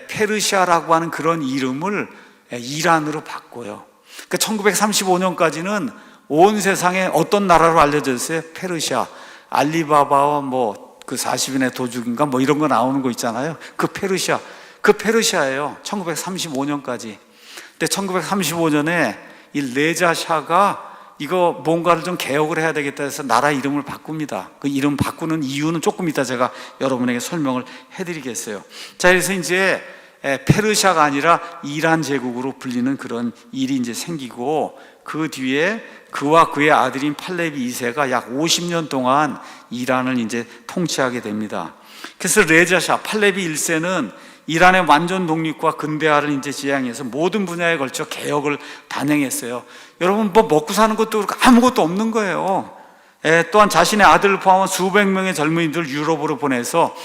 페르시아라고 하는 그런 이름을 이란으로 바꿔요. 그러니까 1935년까지는 온 세상에 어떤 나라로 알려졌어요? 페르시아. 알리바바와 그 40인의 도둑인가 이런 거 나오는 거 있잖아요. 그 페르시아예요. 1935년까지. 근데 1935년에 이 레자 샤가 이거 뭔가를 좀 개혁을 해야 되겠다 해서 나라 이름을 바꿉니다. 그 이름 바꾸는 이유는 조금 이따 제가 여러분에게 설명을 해드리겠어요. 자, 그래서 이제 페르시아가 아니라 이란 제국으로 불리는 그런 일이 이제 생기고, 그 뒤에 그와 그의 아들인 팔레비 2세가 약 50년 동안 이란을 이제 통치하게 됩니다. 그래서 레자샤 팔레비 1세는 이란의 완전 독립과 근대화를 이제 지향해서 모든 분야에 걸쳐 개혁을 단행했어요. 여러분, 먹고 사는 것도 그렇고 아무것도 없는 거예요. 또한 자신의 아들을 포함한 수백 명의 젊은이들 유럽으로 보내서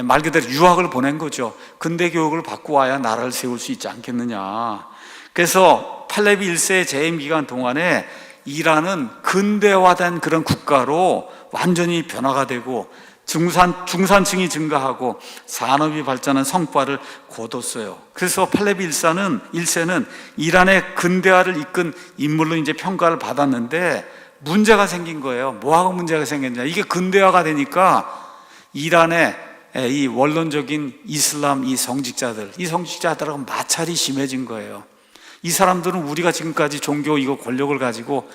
말 그대로 유학을 보낸 거죠. 근대 교육을 받고 와야 나라를 세울 수 있지 않겠느냐. 그래서 팔레비 1세의 재임 기간 동안에 이란은 근대화된 그런 국가로 완전히 변화가 되고 중산층이 증가하고 산업이 발전한 성과를 거뒀어요. 그래서 팔레비 1세는 이란의 근대화를 이끈 인물로 이제 평가를 받았는데, 문제가 생긴 거예요. 뭐하고 문제가 생겼냐. 이게 근대화가 되니까 이란의 이 원론적인 이슬람 이 성직자들하고 마찰이 심해진 거예요. 이 사람들은 우리가 지금까지 종교 이거 권력을 가지고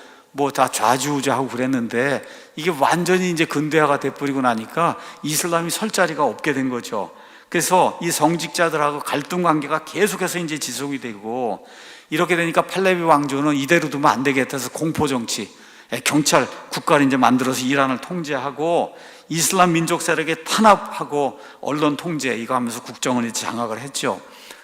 다 좌지우지하고 그랬는데, 이게 완전히 이제 근대화가 돼버리고 나니까 이슬람이 설 자리가 없게 된 거죠. 그래서 이 성직자들하고 갈등 관계가 계속해서 이제 지속이 되고, 이렇게 되니까 팔레비 왕조는 이대로 두면 안 되겠다 해서 공포 정치, 경찰 국가를 이제 만들어서 이란을 통제하고, 이슬람 민족 세력에 탄압하고 언론 통제 이거 하면서 국정을 이제 장악을 했죠.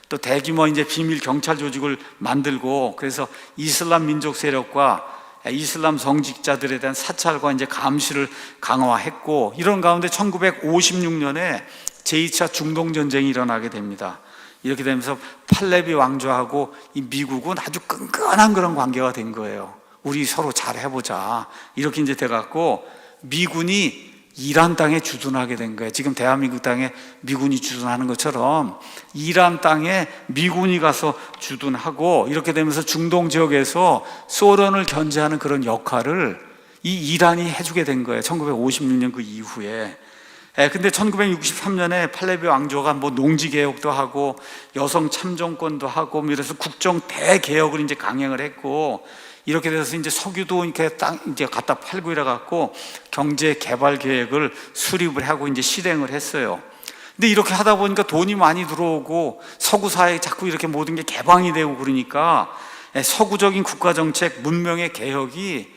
또 대규모 이제 비밀 경찰 조직을 만들고, 그래서 이슬람 민족 세력과 이슬람 성직자들에 대한 사찰과 이제 감시를 강화했고, 이런 가운데 1956년에 제2차 중동 전쟁이 일어나게 됩니다. 이렇게 되면서 팔레비 왕조하고 이 미국은 아주 끈끈한 그런 관계가 된 거예요. 우리 서로 잘 해보자. 이렇게 이제 돼갖고 미군이 이란 땅에 주둔하게 된 거예요. 지금 대한민국 땅에 미군이 주둔하는 것처럼 이란 땅에 미군이 가서 주둔하고, 이렇게 되면서 중동 지역에서 소련을 견제하는 그런 역할을 이 이란이 해주게 된 거예요. 1956년 그 이후에. 근데 1963년에 팔레비 왕조가 농지 개혁도 하고 여성 참정권도 하고 이래서 국정 대개혁을 이제 강행을 했고, 이렇게 돼서 이제 석유도 이렇게 땅 이제 갖다 팔고 이래 갖고 경제 개발 계획을 수립을 하고 이제 실행을 했어요. 근데 이렇게 하다 보니까 돈이 많이 들어오고 서구 사회에 자꾸 이렇게 모든 게 개방이 되고 그러니까 서구적인 국가 정책, 문명의 개혁이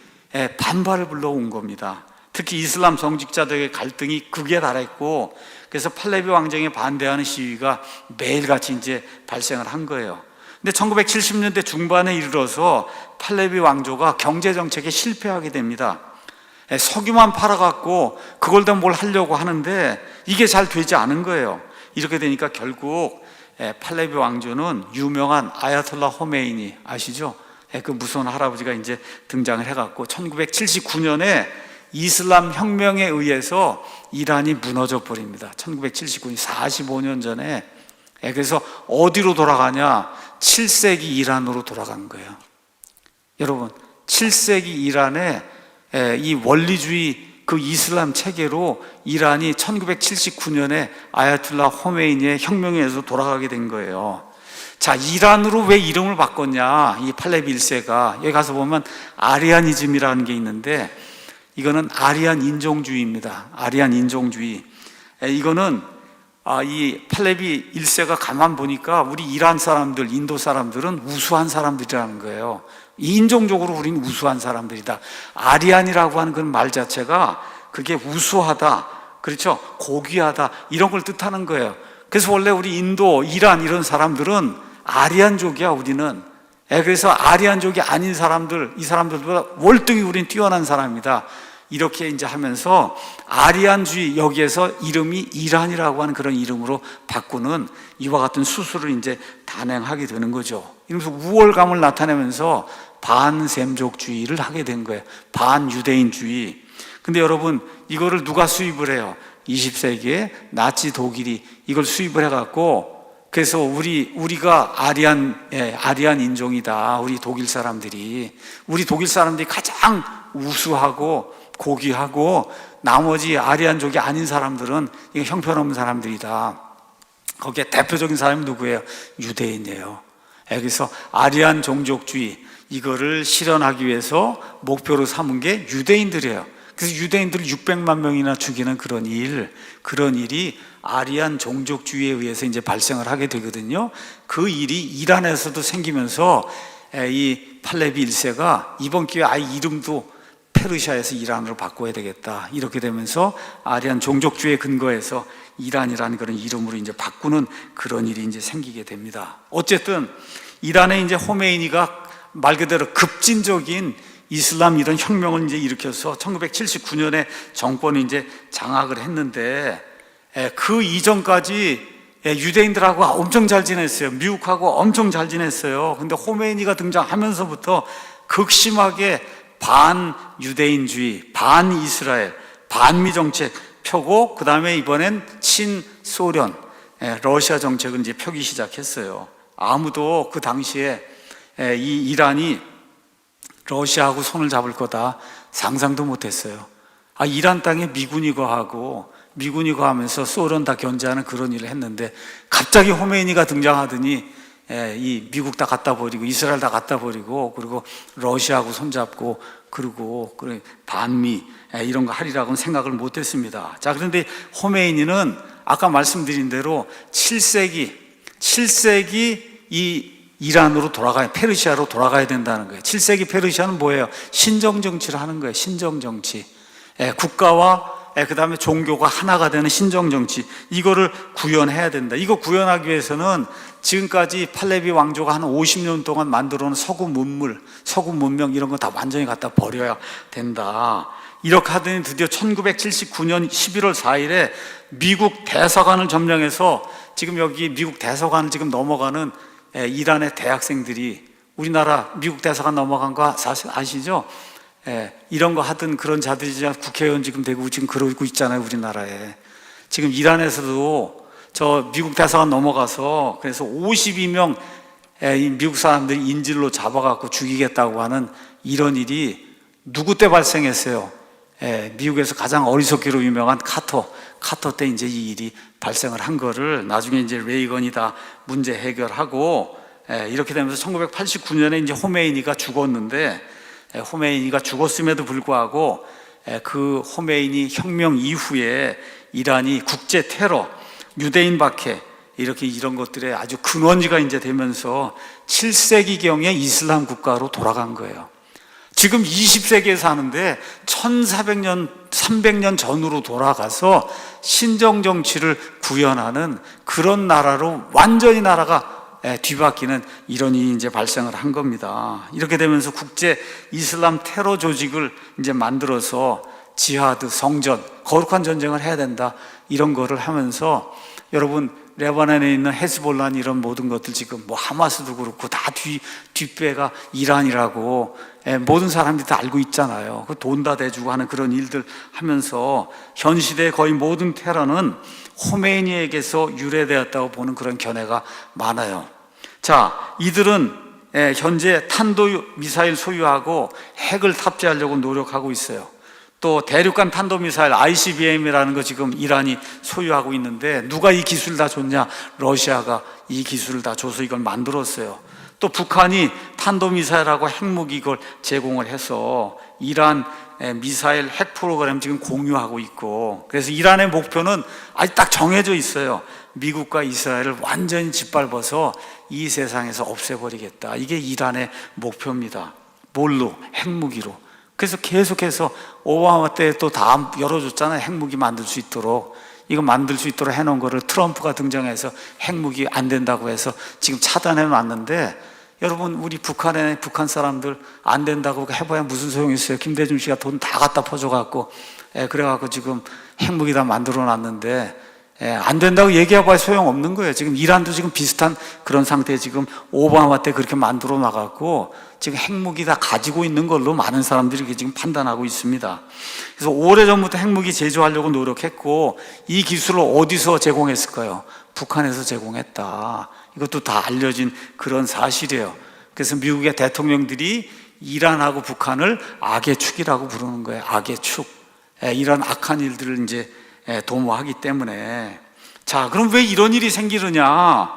반발을 불러온 겁니다. 특히 이슬람 성직자들의 갈등이 극에 달했고, 그래서 팔레비 왕정에 반대하는 시위가 매일같이 이제 발생을 한 거예요. 근데 1970년대 중반에 이르러서 팔레비 왕조가 경제 정책에 실패하게 됩니다. 석유만 팔아갖고 그걸 다 뭘 하려고 하는데 이게 잘 되지 않은 거예요. 이렇게 되니까 결국 팔레비 왕조는 유명한 아야톨라 호메이니 아시죠? 그 무서운 할아버지가 이제 등장을 해갖고 1979년에 이슬람 혁명에 의해서 이란이 무너져 버립니다. 1979년 45년 전에. 그래서 어디로 돌아가냐? 7세기 이란으로 돌아간 거예요. 여러분, 7세기 이란의 이 원리주의 그 이슬람 체계로 이란이 1979년에 아야톨라 호메이니의 혁명에 의해서 돌아가게 된 거예요. 자, 이란으로 왜 이름을 바꿨냐? 이 팔레비 1세가 여기 가서 보면 아리아니즘이라는 게 있는데, 이거는 아리안 인종주의입니다. 아리안 인종주의. 이거는 이 팔레비 1세가 가만 보니까 우리 이란 사람들, 인도 사람들은 우수한 사람들이라는 거예요. 인종적으로 우리는 우수한 사람들이다. 아리안이라고 하는 그 말 자체가 그게 우수하다, 그렇죠? 고귀하다, 이런 걸 뜻하는 거예요. 그래서 원래 우리 인도, 이란 이런 사람들은 아리안족이야, 우리는. 그래서 아리안족이 아닌 사람들, 이 사람들보다 월등히 우리는 뛰어난 사람이다. 이렇게 이제 하면서 아리안주의, 여기에서 이름이 이란이라고 하는 그런 이름으로 바꾸는 이와 같은 수술을 이제 단행하게 되는 거죠. 이러면서 우월감을 나타내면서 반셈족주의를 하게 된 거예요. 반유대인주의. 근데 여러분, 이거를 누가 수입을 해요? 20세기에 나치 독일이 이걸 수입을 해갖고, 그래서 우리가 아리안 인종이다. 우리 독일 사람들이 가장 우수하고 고귀하고 나머지 아리안족이 아닌 사람들은 이게 형편없는 사람들이다. 거기에 대표적인 사람이 누구예요? 유대인이에요. 그래서 아리안 종족주의, 이거를 실현하기 위해서 목표로 삼은 게 유대인들이에요. 그래서 유대인들을 600만 명이나 죽이는 그런 일이 아리안 종족주의에 의해서 이제 발생을 하게 되거든요. 그 일이 이란에서도 생기면서 이 팔레비 1세가 이번 기회에 아예 이름도 페르시아에서 이란으로 바꿔야 되겠다, 이렇게 되면서 아리안 종족주의에 근거해서 이란이라는 그런 이름으로 이제 바꾸는 그런 일이 이제 생기게 됩니다. 어쨌든 이란에 이제 호메이니가 말 그대로 급진적인 이슬람 이런 혁명을 이제 일으켜서 1979년에 정권을 이제 장악을 했는데, 그 이전까지 유대인들하고 엄청 잘 지냈어요. 미국하고 엄청 잘 지냈어요. 근데 호메이니가 등장하면서부터 극심하게 반유대인주의, 반이스라엘, 반미 정책 펴고, 그 다음에 이번엔 친소련, 러시아 정책을 이제 펴기 시작했어요. 아무도 그 당시에 이 이란이 러시아하고 손을 잡을 거다 상상도 못했어요. 이란 땅에 미군이 거하면서 소련 다 견제하는 그런 일을 했는데, 갑자기 호메이니가 등장하더니 이 미국 다 갖다 버리고 이스라엘 다 갖다 버리고, 그리고 러시아하고 손잡고, 그리고 반미 이런 거 하리라고는 생각을 못했습니다. 자, 그런데 호메이니는 아까 말씀드린 대로 7세기 이 이란으로 페르시아로 돌아가야 된다는 거예요. 7세기 페르시아는 뭐예요? 신정정치를 하는 거예요. 신정정치. 국가와 그 다음에 종교가 하나가 되는 신정정치, 이거를 구현해야 된다. 이거 구현하기 위해서는 지금까지 팔레비 왕조가 한 50년 동안 만들어 놓은 서구 문명 이런 거 다 완전히 갖다 버려야 된다. 이렇게 하더니 드디어 1979년 11월 4일에 미국 대사관을 점령해서, 지금 여기 미국 대사관을 지금 넘어가는 이란의 대학생들이, 우리나라 미국 대사관 넘어간 거 사실 아시죠? 이런 거 하던 그런 자들이 국회의원 지금 되고 지금 그러고 있잖아요, 우리나라에. 지금 이란에서도 저 미국 대사관 넘어가서, 그래서 52명 미국 사람들이 인질로 잡아갖고 죽이겠다고 하는 이런 일이 누구 때 발생했어요? 미국에서 가장 어리석기로 유명한 카터 때 이제 이 일이 발생을 한 거를 나중에 이제 레이건이 다 문제 해결하고, 이렇게 되면서 1989년에 이제 호메이니가 죽었는데, 호메이니가 죽었음에도 불구하고 그 호메이니 혁명 이후에 이란이 국제 테러, 유대인 박해, 이런 것들에 아주 근원지가 이제 되면서 7세기경의 이슬람 국가로 돌아간 거예요. 지금 20세기에 사는데 1400년, 300년 전으로 돌아가서 신정정치를 구현하는 그런 나라로 완전히 나라가 뒤바뀌는 이런 일이 이제 발생을 한 겁니다. 이렇게 되면서 국제 이슬람 테러 조직을 이제 만들어서 지하드, 성전, 거룩한 전쟁을 해야 된다, 이런 거를 하면서, 여러분 레바논에 있는 헤즈볼라 이런 모든 것들 지금 뭐 하마스도 그렇고 다 뒷배가 이란이라고 모든 사람들이 다 알고 있잖아요. 그 돈 다 대주고 하는 그런 일들 하면서 현 시대의 거의 모든 테러는 호메이니에게서 유래되었다고 보는 그런 견해가 많아요. 자, 이들은 현재 탄도 미사일 소유하고 핵을 탑재하려고 노력하고 있어요. 또 대륙간 탄도미사일 ICBM이라는 거 지금 이란이 소유하고 있는데, 누가 이 기술을 다 줬냐? 러시아가 이 기술을 다 줘서 이걸 만들었어요. 또 북한이 탄도미사일하고 핵무기 이걸 제공을 해서 이란 미사일 핵 프로그램 지금 공유하고 있고, 그래서 이란의 목표는 아직 딱 정해져 있어요. 미국과 이스라엘을 완전히 짓밟아서 이 세상에서 없애버리겠다. 이게 이란의 목표입니다. 뭘로? 핵무기로. 그래서 계속해서 오바마 때 또 다 열어줬잖아요. 핵무기 만들 수 있도록. 이거 만들 수 있도록 해놓은 거를 트럼프가 등장해서 핵무기 안 된다고 해서 지금 차단해 놨는데, 여러분, 우리 북한 사람들 안 된다고 해봐야 무슨 소용이 있어요? 김대중 씨가 돈 다 갖다 퍼줘갖고, 그래갖고 지금 핵무기 다 만들어 놨는데, 안 된다고 얘기해봐야 소용없는 거예요. 지금 이란도 지금 비슷한 그런 상태에 지금 오바마 때 그렇게 만들어 놔갖고 지금 핵무기 다 가지고 있는 걸로 많은 사람들이 지금 판단하고 있습니다. 그래서 오래전부터 핵무기 제조하려고 노력했고, 이 기술을 어디서 제공했을까요? 북한에서 제공했다. 이것도 다 알려진 그런 사실이에요. 그래서 미국의 대통령들이 이란하고 북한을 악의 축이라고 부르는 거예요. 악의 축. 이런 악한 일들을 이제 도모하기 때문에. 자, 그럼 왜 이런 일이 생기느냐?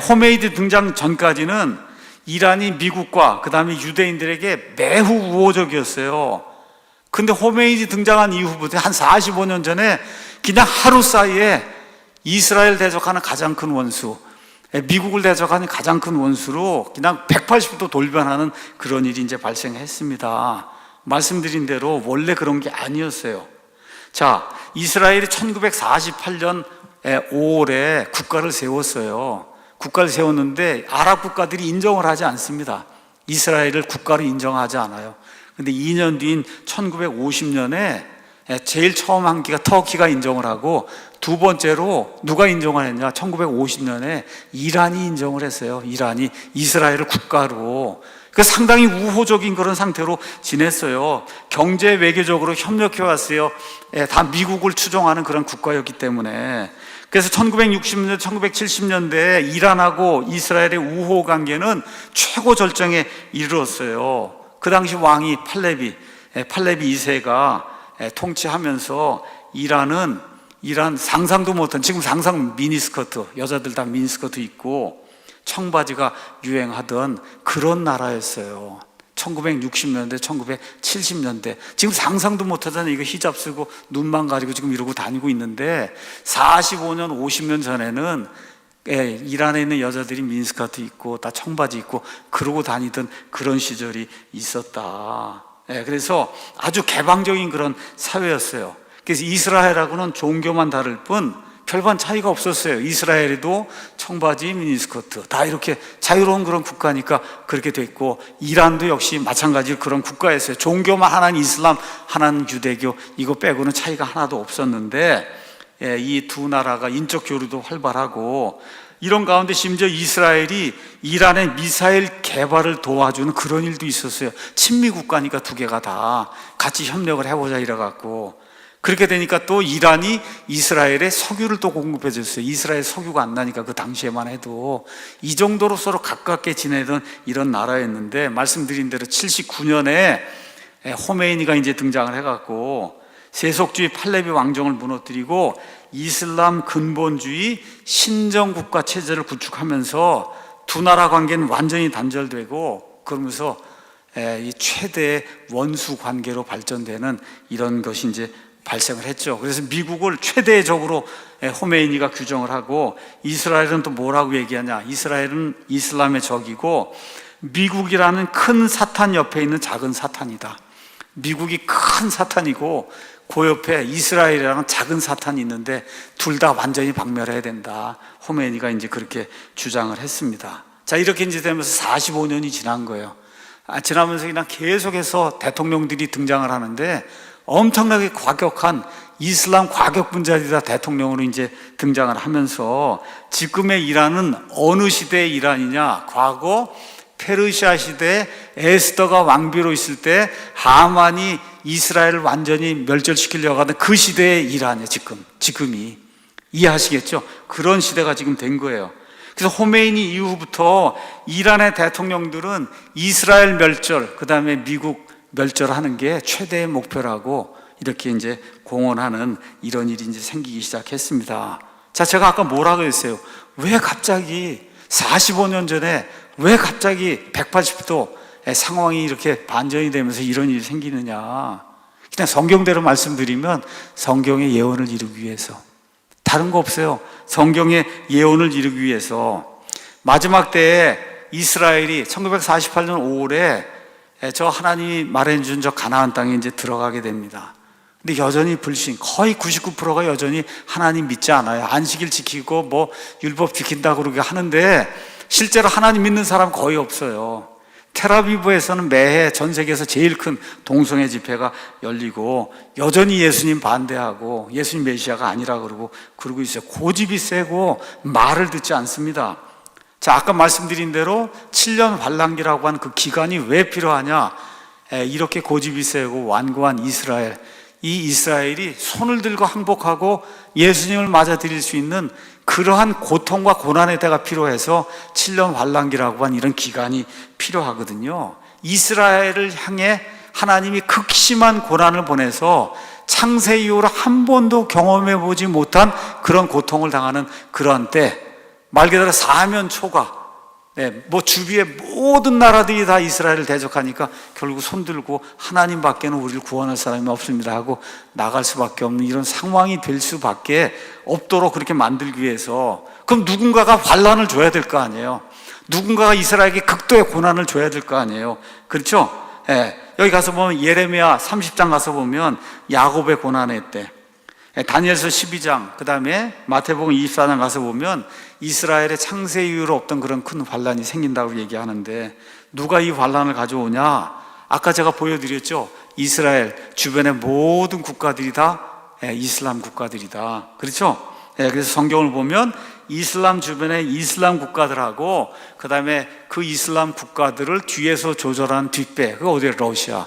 호메이드 등장 전까지는 이란이 미국과 그 다음에 유대인들에게 매우 우호적이었어요. 근데 호메이드 등장한 이후부터 한 45년 전에 그냥 하루 사이에 이스라엘 대적하는 가장 큰 원수, 미국을 대적하는 가장 큰 원수로 그냥 180도 돌변하는 그런 일이 이제 발생했습니다. 말씀드린 대로 원래 그런 게 아니었어요. 자, 이스라엘이 1948년 5월에 국가를 세웠어요. 국가를 세웠는데 아랍 국가들이 인정을 하지 않습니다. 이스라엘을 국가로 인정하지 않아요. 근데 2년 뒤인 1950년에 제일 처음 한 기가 터키가 인정을 하고, 두 번째로 누가 인정을 했냐? 1950년에 이란이 인정을 했어요. 이란이 이스라엘을 국가로. 그 상당히 우호적인 그런 상태로 지냈어요. 경제 외교적으로 협력해 왔어요. 다 미국을 추종하는 그런 국가였기 때문에. 그래서 1960년대, 1970년대에 이란하고 이스라엘의 우호 관계는 최고 절정에 이르렀어요. 그 당시 왕이 팔레비 2세가 통치하면서 이란 상상도 못한, 지금 상상 미니스커트, 여자들 다 미니스커트 입고 청바지가 유행하던 그런 나라였어요. 1960년대, 1970년대. 지금 상상도 못하잖아요. 이거 히잡 쓰고 눈만 가리고 지금 이러고 다니고 있는데, 45년, 50년 전에는 이란에 있는 여자들이 미니스커트 입고 다 청바지 입고 그러고 다니던 그런 시절이 있었다. 그래서 아주 개방적인 그런 사회였어요. 그래서 이스라엘하고는 종교만 다를 뿐 별반 차이가 없었어요. 이스라엘에도 청바지, 미니스커트 다 이렇게 자유로운 그런 국가니까 그렇게 됐고, 이란도 역시 마찬가지로 그런 국가였어요. 종교만 하나는 이슬람, 하나는 유대교, 이거 빼고는 차이가 하나도 없었는데, 이 두 나라가 인적 교류도 활발하고, 이런 가운데 심지어 이스라엘이 이란의 미사일 개발을 도와주는 그런 일도 있었어요. 친미 국가니까 두 개가 다 같이 협력을 해보자 이래갖고, 그렇게 되니까 또 이란이 이스라엘에 석유를 또 공급해 줬어요. 이스라엘 석유가 안 나니까 그 당시에만 해도. 이 정도로 서로 가깝게 지내던 이런 나라였는데, 말씀드린 대로 79년에 호메이니가 이제 등장을 해갖고 세속주의 팔레비 왕정을 무너뜨리고 이슬람 근본주의 신정국가 체제를 구축하면서 두 나라 관계는 완전히 단절되고, 그러면서 이 최대의 원수 관계로 발전되는 이런 것이 이제 발생을 했죠. 그래서 미국을 최대적으로 호메이니가 규정을 하고, 이스라엘은 또 뭐라고 얘기하냐? 이스라엘은 이슬람의 적이고 미국이라는 큰 사탄 옆에 있는 작은 사탄이다. 미국이 큰 사탄이고 그 옆에 이스라엘이라는 작은 사탄이 있는데 둘 다 완전히 박멸해야 된다. 호메이니가 이제 그렇게 주장을 했습니다. 자, 이렇게 이제 되면서 45년이 지난 거예요. 지나면서 그냥 계속해서 대통령들이 등장을 하는데, 엄청나게 과격한 이슬람 과격분자들이 다 대통령으로 이제 등장을 하면서, 지금의 이란은 어느 시대의 이란이냐? 과거 페르시아 시대에 에스더가 왕비로 있을 때 하만이 이스라엘을 완전히 멸절시키려고 하던 그 시대의 이란이에요. 지금이. 이해하시겠죠? 그런 시대가 지금 된 거예요. 그래서 호메이니 이후부터 이란의 대통령들은 이스라엘 멸절, 그 다음에 미국 멸절하는 게 최대의 목표라고 이렇게 이제 공언하는 이런 일이 이제 생기기 시작했습니다. 자, 제가 아까 뭐라 그랬어요? 왜 갑자기 45년 전에 왜 갑자기 180도 상황이 이렇게 반전이 되면서 이런 일이 생기느냐? 그냥 성경대로 말씀드리면 성경의 예언을 이루기 위해서, 다른 거 없어요. 성경의 예언을 이루기 위해서. 마지막 때에 이스라엘이 1948년 5월에 저 하나님이 말해준 저 가나안 땅에 이제 들어가게 됩니다. 근데 여전히 불신, 거의 99%가 여전히 하나님 믿지 않아요. 안식일 지키고 뭐 율법 지킨다고 그러게 하는데, 실제로 하나님 믿는 사람 거의 없어요. 텔아비브에서는 매해 전 세계에서 제일 큰 동성애 집회가 열리고 여전히 예수님 반대하고 예수님 메시아가 아니라 그러고 있어요. 고집이 세고 말을 듣지 않습니다. 자, 아까 말씀드린 대로 7년 환란기라고 하는 그 기간이 왜 필요하냐? 이렇게 고집이 세고 완고한 이스라엘, 이 이스라엘이 손을 들고 항복하고 예수님을 맞아들일 수 있는 그러한 고통과 고난의 때가 필요해서 7년 환란기라고 하는 이런 기간이 필요하거든요. 이스라엘을 향해 하나님이 극심한 고난을 보내서 창세 이후로 한 번도 경험해 보지 못한 그런 고통을 당하는 그러한 때, 말 그대로 사면 초가, 주위의 모든 나라들이 다 이스라엘을 대적하니까 결국 손들고 하나님밖에는 우리를 구원할 사람이 없습니다 하고 나갈 수밖에 없는 이런 상황이 될 수밖에 없도록 그렇게 만들기 위해서, 그럼 누군가가 환란을 줘야 될 거 아니에요. 누군가가 이스라엘에게 극도의 고난을 줘야 될 거 아니에요. 그렇죠? 여기 가서 보면 예레미야 30장 가서 보면 야곱의 고난의 때, 다니엘서 12장, 그 다음에 마태복음 24장 가서 보면 이스라엘의 창세 이후로 없던 그런 큰 환란이 생긴다고 얘기하는데, 누가 이 환란을 가져오냐? 아까 제가 보여드렸죠. 이스라엘 주변의 모든 국가들이 다 이슬람 국가들이다. 그렇죠? 그래서 성경을 보면 이슬람 주변의 이슬람 국가들하고 그 다음에 그 이슬람 국가들을 뒤에서 조절한 뒷배, 그거 어디에? 러시아.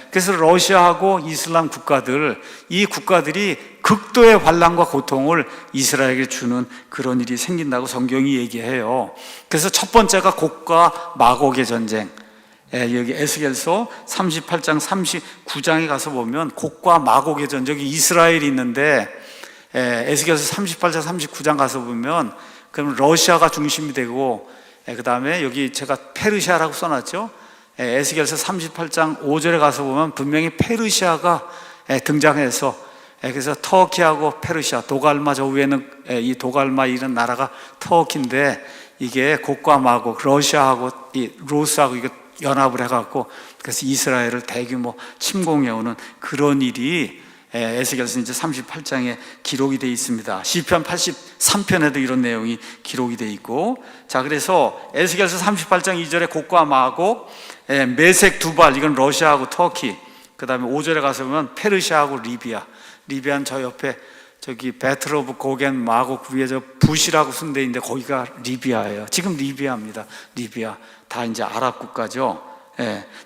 그래서 러시아하고 이슬람 국가들, 이 국가들이 극도의 환난과 고통을 이스라엘에게 주는 그런 일이 생긴다고 성경이 얘기해요. 그래서 첫 번째가 곡과 마곡의 전쟁. 여기 에스겔서 38장 39장에 가서 보면 곡과 마곡의 전쟁이 이스라엘이 있는데, 에스겔서 38장 39장 가서 보면 그럼 러시아가 중심이 되고, 그 다음에 여기 제가 페르시아라고 써놨죠. 에스겔서 38장 5절에 가서 보면 분명히 페르시아가 등장해서, 그래서 터키하고 페르시아, 도갈마, 저 위에는 이 도갈마 이런 나라가 터키인데, 이게 곡과 마곡, 러시아하고 이 루스하고 이거 연합을 해갖고 그래서 이스라엘을 대규모 침공해오는 그런 일이 에스겔서 이제 38장에 기록이 되어 있습니다. 시편 83편에도 이런 내용이 기록이 되어 있고, 자, 그래서 에스겔서 38장 2절에 곡과 마곡, 메색 두발, 이건 러시아하고 터키, 그 다음에 5절에 가서 보면 페르시아하고 리비아는 저 옆에 저기 배틀 오브 고겐 마곡 위에 저 붓이라고 쓴 데 있는데 거기가 리비아예요. 지금 리비아입니다. 리비아 다 이제 아랍 국가죠.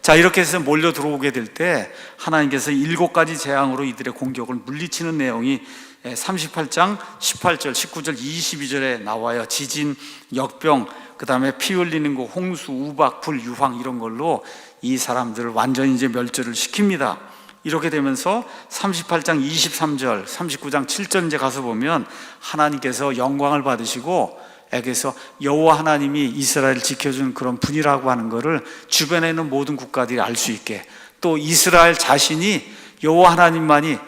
자, 이렇게 해서 몰려 들어오게 될 때 하나님께서 7가지 재앙으로 이들의 공격을 물리치는 내용이 38장 18절, 19절, 22절에 나와요. 지진, 역병, 그 다음에 피 흘리는 거, 홍수, 우박, 불, 유황 이런 걸로 이 사람들을 완전히 이제 멸절을 시킵니다. 이렇게 되면서 38장 23절, 39장 7절 이제 가서 보면 하나님께서 영광을 받으시고, 그래서 여호와 하나님이 이스라엘을 지켜주는 그런 분이라고 하는 것을 주변에 있는 모든 국가들이 알 수 있게, 또 이스라엘 자신이 여호와 하나님만이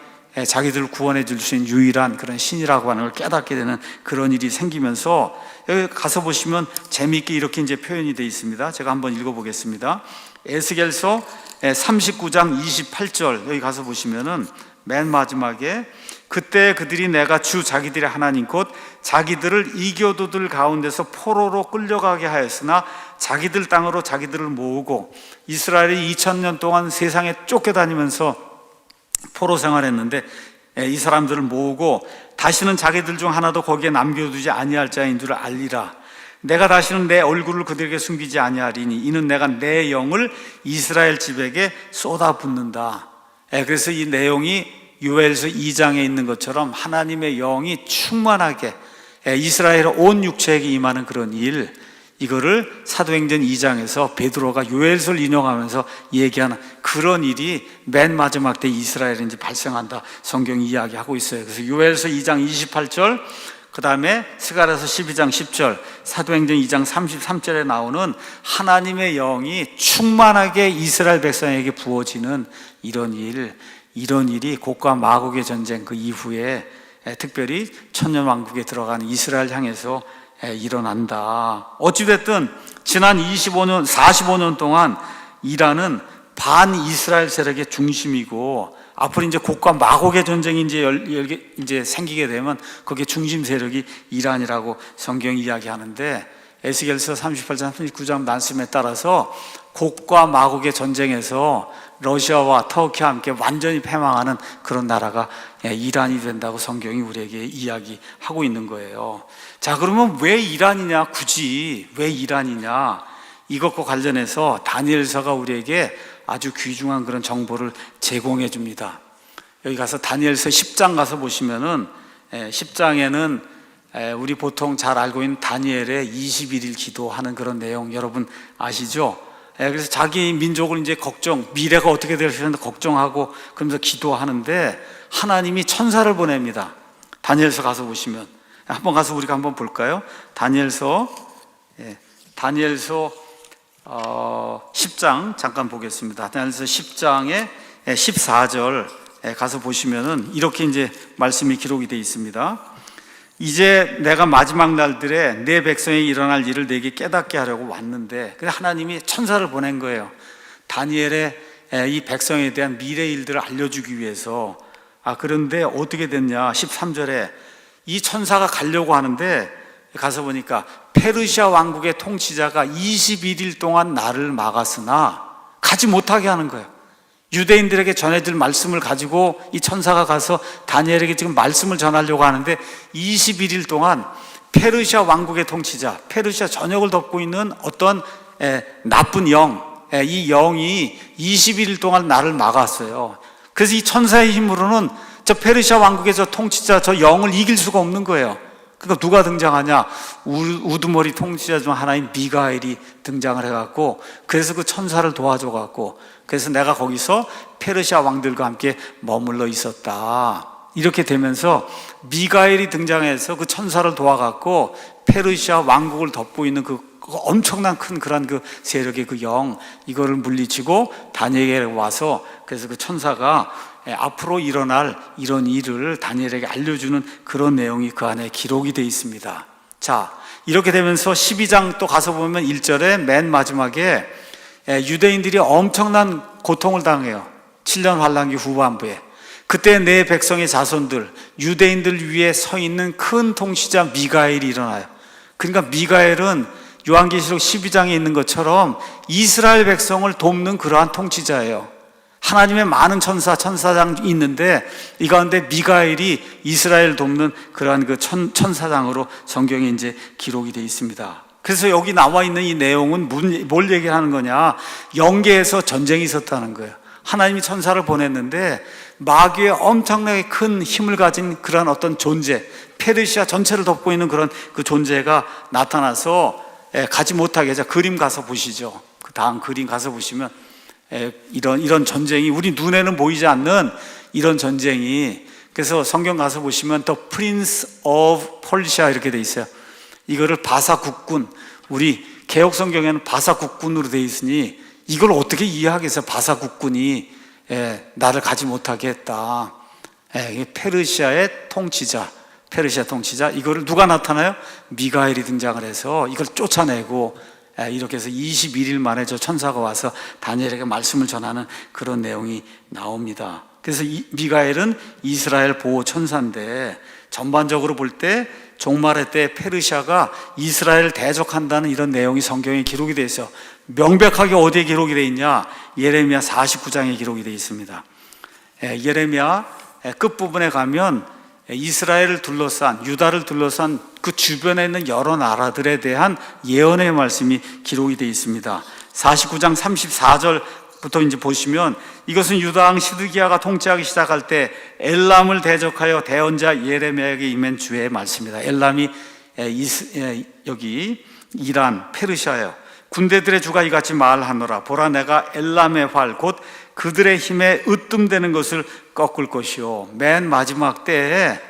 자기들을 구원해 줄 수 있는 유일한 그런 신이라고 하는 걸 깨닫게 되는 그런 일이 생기면서, 여기 가서 보시면 재미있게 이렇게 이제 표현이 되어 있습니다. 제가 한번 읽어보겠습니다. 에스겔서 39장 28절, 여기 가서 보시면은 맨 마지막에, 그때 그들이 내가 주 자기들의 하나님 곧 자기들을 이교도들 가운데서 포로로 끌려가게 하였으나 자기들 땅으로 자기들을 모으고, 이스라엘이 2000년 동안 세상에 쫓겨다니면서 포로 생활했는데 이 사람들을 모으고 다시는 자기들 중 하나도 거기에 남겨두지 아니할 자인 줄 알리라. 내가 다시는 내 얼굴을 그들에게 숨기지 아니하리니 이는 내가 내 영을 이스라엘 집에게 쏟아붓는다. 그래서 이 내용이 요엘서 2장에 있는 것처럼 하나님의 영이 충만하게 이스라엘 온 육체에게 임하는 그런 일, 이거를 사도행전 2장에서 베드로가 요엘서를 인용하면서 얘기하는 그런 일이 맨 마지막 때 이스라엘에 이제 발생한다, 성경이 이야기하고 있어요. 그래서 요엘서 2장 28절, 그 다음에 스가랴서 12장 10절, 사도행전 2장 33절에 나오는 하나님의 영이 충만하게 이스라엘 백성에게 부어지는 이런 일이 곡과 마곡의 전쟁 그 이후에 특별히 천년왕국에 들어가는 이스라엘 향해서 일어난다. 어찌됐든 지난 45년 동안 이란은 반 이스라엘 세력의 중심이고, 앞으로 이제 곡과 마곡의 전쟁이 이제 생기게 되면 거기에 중심 세력이 이란이라고 성경이 이야기하는데, 에스겔서 38장 39장 말씀에 따라서 곡과 마곡의 전쟁에서 러시아와 터키와 함께 완전히 패망하는 그런 나라가 이란이 된다고 성경이 우리에게 이야기하고 있는 거예요. 자, 그러면 왜 이란이냐? 굳이 왜 이란이냐? 이것과 관련해서 다니엘서가 우리에게 아주 귀중한 그런 정보를 제공해 줍니다. 여기 가서 다니엘서 10장 가서 보시면은 10장에는 우리 보통 잘 알고 있는 다니엘의 21일 기도하는 그런 내용 여러분 아시죠? 그래서 자기 민족을 이제 미래가 어떻게 될지 걱정하고 그러면서 기도하는데 하나님이 천사를 보냅니다. 다니엘서 가서 보시면 한번 가서 우리가 한번 볼까요? 다니엘서 10장 잠깐 보겠습니다. 다니엘서 10장의 14절 가서 보시면은 이렇게 이제 말씀이 기록이 되어 있습니다. 이제 내가 마지막 날들에 내 백성이 일어날 일을 내게 깨닫게 하려고 왔는데, 그래서 하나님이 천사를 보낸 거예요. 다니엘의 이 백성에 대한 미래 일들을 알려주기 위해서. 그런데 어떻게 됐냐? 13절에 이 천사가 가려고 하는데 가서 보니까 페르시아 왕국의 통치자가 21일 동안 나를 막았으나 가지 못하게 하는 거예요. 유대인들에게 전해질 말씀을 가지고 이 천사가 가서 다니엘에게 지금 말씀을 전하려고 하는데 21일 동안 페르시아 왕국의 통치자, 페르시아 전역을 덮고 있는 어떤 나쁜 영, 이 영이 21일 동안 나를 막았어요. 그래서 이 천사의 힘으로는 저 페르시아 왕국의 저 통치자, 저 영을 이길 수가 없는 거예요. 그러니까 누가 등장하냐? 우두머리 통치자 중 하나인 미가엘이 등장을 해갖고, 그래서 그 천사를 도와줘갖고, 그래서 내가 거기서 페르시아 왕들과 함께 머물러 있었다. 이렇게 되면서 미가엘이 등장해서 그 천사를 도와갖고 페르시아 왕국을 덮고 있는 그 엄청난 큰 그런 그 세력의 그 영, 이거를 물리치고 다니엘에게 와서, 그래서 그 천사가 앞으로 일어날 이런 일을 다니엘에게 알려주는 그런 내용이 그 안에 기록이 되어 있습니다. 자, 이렇게 되면서 12장 또 가서 보면 1절에 맨 마지막에 유대인들이 엄청난 고통을 당해요. 7년 환란기 후반부에. 그때 내 백성의 자손들, 유대인들 위에 서 있는 큰 통치자 미가엘이 일어나요. 그러니까 미가엘은 요한계시록 12장에 있는 것처럼 이스라엘 백성을 돕는 그러한 통치자예요. 하나님의 많은 천사장이 있는데 이 가운데 미가엘이 이스라엘 돕는 그러한 그 천사장으로 성경에 이제 기록이 되어 있습니다. 그래서 여기 나와 있는 이 내용은 뭘 얘기하는 거냐? 영계에서 전쟁이 있었다는 거예요. 하나님이 천사를 보냈는데 마귀의 엄청나게 큰 힘을 가진 그런 어떤 존재, 페르시아 전체를 덮고 있는 그런 그 존재가 나타나서 가지 못하게 해서, 그림 가서 보시죠. 그 다음 그림 가서 보시면 이런 전쟁이 우리 눈에는 보이지 않는 이런 전쟁이, 그래서 성경 가서 보시면 The Prince of Persia 이렇게 돼 있어요. 이거를 바사 국군, 우리 개혁 성경에는 바사 국군으로 돼 있으니 이걸 어떻게 이해하겠어요? 바사 국군이 나를 가지 못하게 했다. 페르시아의 통치자, 페르시아 통치자, 이거를 누가 나타나요? 미가엘이 등장을 해서 이걸 쫓아내고, 이렇게 해서 21일 만에 저 천사가 와서 다니엘에게 말씀을 전하는 그런 내용이 나옵니다. 그래서 미가엘은 이스라엘 보호 천사인데, 전반적으로 볼 때 종말의 때 페르시아가 이스라엘을 대적한다는 이런 내용이 성경에 기록이 되어 있어요. 명백하게 어디에 기록이 되어 있냐? 예레미야 49장에 기록이 되어 있습니다. 예레미야 끝부분에 가면 이스라엘을 둘러싼, 유다를 둘러싼 그 주변에 있는 여러 나라들에 대한 예언의 말씀이 기록이 되어 있습니다. 49장 34절부터 이제 보시면, 이것은 유다 왕 시드기야가 통치하기 시작할 때 엘람을 대적하여 대언자 예레미야에게 임한 주의 말씀이다. 엘람이 여기 이란, 페르시아예요. 군대들의 주가 이같이 말하노라. 보라, 내가 엘람의 활, 곧 그들의 힘에 으뜸되는 것을 꺾을 것이요. 맨 마지막 때에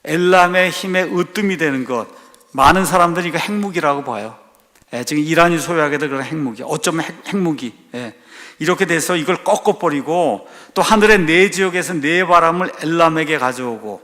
엘람의 힘에 으뜸이 되는 것, 많은 사람들이 이거 핵무기라고 봐요. 지금 이란이 소유하게 될 그런 핵무기, 어쩌면 핵무기. 이렇게 돼서 이걸 꺾어버리고, 또 하늘의 네 지역에서 네 바람을 엘람에게 가져오고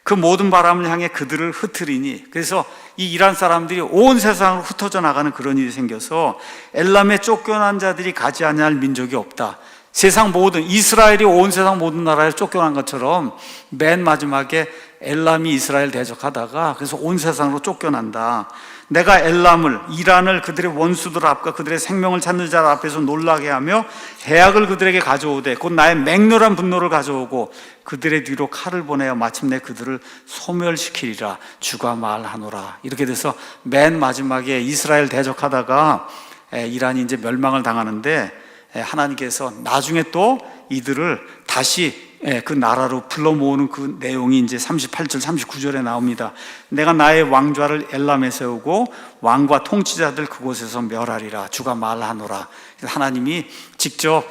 그 모든 바람을 향해 그들을 흩트리니, 그래서 이 이란 사람들이 온 세상으로 흩어져 나가는 그런 일이 생겨서 엘람에 쫓겨난 자들이 가지 아니할 민족이 없다. 세상 모든, 이스라엘이 온 세상 모든 나라에 쫓겨난 것처럼 맨 마지막에 엘람이 이스라엘 대적하다가 그래서 온 세상으로 쫓겨난다. 내가 엘람을, 이란을 그들의 원수들 앞과 그들의 생명을 찾는 자 앞에서 놀라게 하며 해악을 그들에게 가져오되 곧 나의 맹렬한 분노를 가져오고 그들의 뒤로 칼을 보내어 마침내 그들을 소멸시키리라 주가 말하노라. 이렇게 돼서 맨 마지막에 이스라엘 대적하다가 이란이 이제 멸망을 당하는데 하나님께서 나중에 또 이들을 다시 그 나라로 불러 모으는 그 내용이 이제 38절 39절에 나옵니다. 내가 나의 왕좌를 엘람에 세우고 왕과 통치자들 그곳에서 멸하리라 주가 말하노라. 하나님이 직접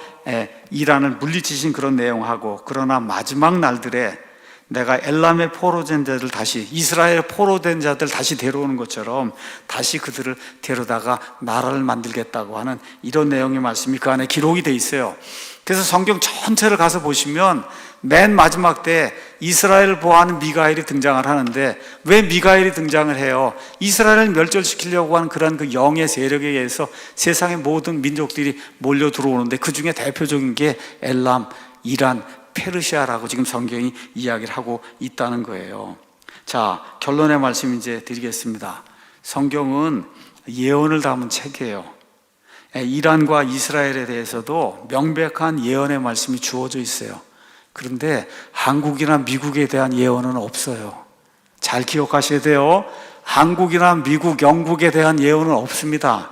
이란을 물리치신 그런 내용하고, 그러나 마지막 날들에 내가 엘람의 포로된 자들 다시, 이스라엘의 포로된 자들 다시 데려오는 것처럼 다시 그들을 데려다가 나라를 만들겠다고 하는 이런 내용의 말씀이 그 안에 기록이 돼 있어요. 그래서 성경 전체를 가서 보시면 맨 마지막 때 이스라엘을 보호하는 미가엘이 등장을 하는데, 왜 미가엘이 등장을 해요? 이스라엘을 멸절시키려고 하는 그런 그 영의 세력에 의해서 세상의 모든 민족들이 몰려 들어오는데 그 중에 대표적인 게 엘람, 이란, 페르시아라고 지금 성경이 이야기를 하고 있다는 거예요. 자, 결론의 말씀 이제 드리겠습니다. 성경은 예언을 담은 책이에요. 이란과 이스라엘에 대해서도 명백한 예언의 말씀이 주어져 있어요. 그런데 한국이나 미국에 대한 예언은 없어요. 잘 기억하셔야 돼요. 한국이나 미국, 영국에 대한 예언은 없습니다.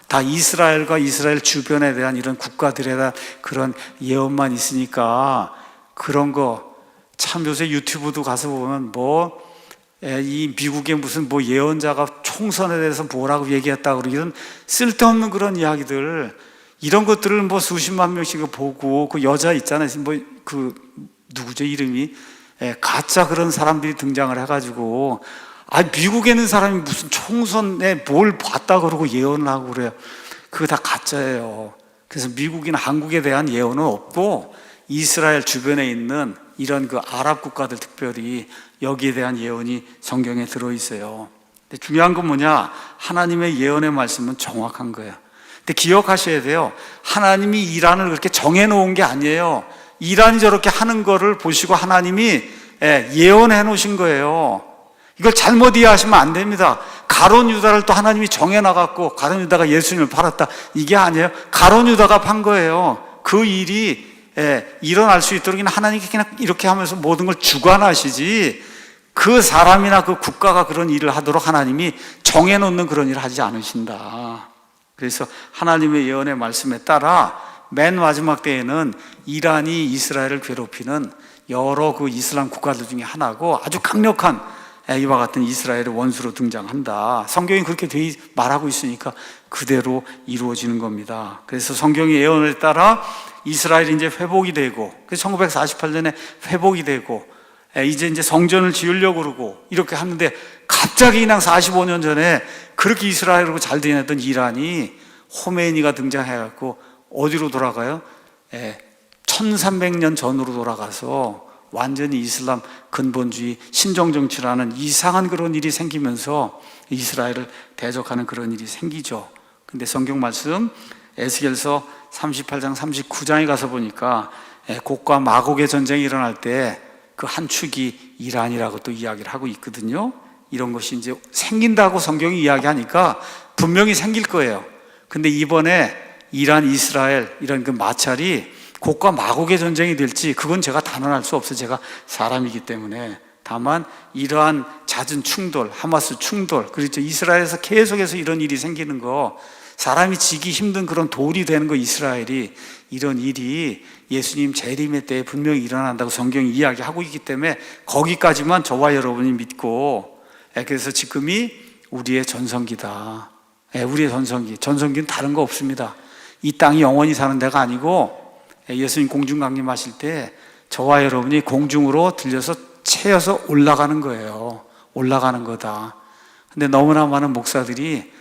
다 이스라엘과 이스라엘 주변에 대한 이런 국가들에 대한 그런 예언만 있으니까, 그런 거 참 요새 유튜브도 가서 보면 이 미국의 무슨 예언자가 총선에 대해서 뭐라고 얘기했다고 이런 쓸데없는 그런 이야기들, 이런 것들을 수십만 명씩 보고, 그 여자 있잖아요. 누구죠? 이름이? 가짜 그런 사람들이 등장을 해가지고, 미국에 있는 사람이 무슨 총선에 뭘 봤다 그러고 예언을 하고 그래요. 그거 다 가짜예요. 그래서 미국이나 한국에 대한 예언은 없고, 이스라엘 주변에 있는 이런 그 아랍 국가들 특별히 여기에 대한 예언이 성경에 들어있어요. 근데 중요한 건 뭐냐? 하나님의 예언의 말씀은 정확한 거예요. 근데 기억하셔야 돼요. 하나님이 이란을 그렇게 정해놓은 게 아니에요. 이란이 저렇게 하는 거를 보시고 하나님이 예언해 놓으신 거예요. 이걸 잘못 이해하시면 안 됩니다. 가론 유다를 또 하나님이 정해놔갖고 가론 유다가 예수님을 팔았다, 이게 아니에요. 가론 유다가 판 거예요. 그 일이 일어날 수 있도록 하나님이 그냥 이렇게 하면서 모든 걸 주관하시지, 그 사람이나 그 국가가 그런 일을 하도록 하나님이 정해놓는 그런 일을 하지 않으신다. 그래서 하나님의 예언의 말씀에 따라 맨 마지막 때에는 이란이 이스라엘을 괴롭히는 여러 그 이슬람 국가들 중에 하나고 아주 강력한 이와 같은 이스라엘의 원수로 등장한다. 성경이 그렇게 말하고 있으니까 그대로 이루어지는 겁니다. 그래서 성경의 예언에 따라 이스라엘이 이제 회복이 되고, 그래서 1948년에 회복이 되고, 이제 성전을 지으려고 그러고 이렇게 하는데, 갑자기 그냥 45년 전에 그렇게 이스라엘하고 잘 지내던 이란이 호메이니가 등장해갖고 어디로 돌아가요? 1300년 전으로 돌아가서 완전히 이슬람 근본주의 신정정치라는 이상한 그런 일이 생기면서 이스라엘을 대적하는 그런 일이 생기죠. 근데 성경 말씀 에스겔서 38장 39장에 가서 보니까 곡과 마곡의 전쟁이 일어날 때 그 한 축이 이란이라고 또 이야기를 하고 있거든요. 이런 것이 이제 생긴다고 성경이 이야기하니까 분명히 생길 거예요. 근데 이번에 이란, 이스라엘 이런 그 마찰이 곡과 마곡의 전쟁이 될지 그건 제가 단언할 수 없어요. 제가 사람이기 때문에. 다만 이러한 잦은 충돌, 하마스 충돌, 그렇죠, 이스라엘에서 계속해서 이런 일이 생기는 거, 사람이 지기 힘든 그런 돌이 되는 거, 이스라엘이, 이런 일이 예수님 재림의 때에 분명히 일어난다고 성경이 이야기하고 있기 때문에 거기까지만 저와 여러분이 믿고, 그래서 지금이 우리의 전성기다. 우리의 전성기는 다른 거 없습니다. 이 땅이 영원히 사는 데가 아니고, 예수님 공중 강림하실 때 저와 여러분이 공중으로 들려서 채여서 올라가는 거예요. 올라가는 거다. 근데 너무나 많은 목사들이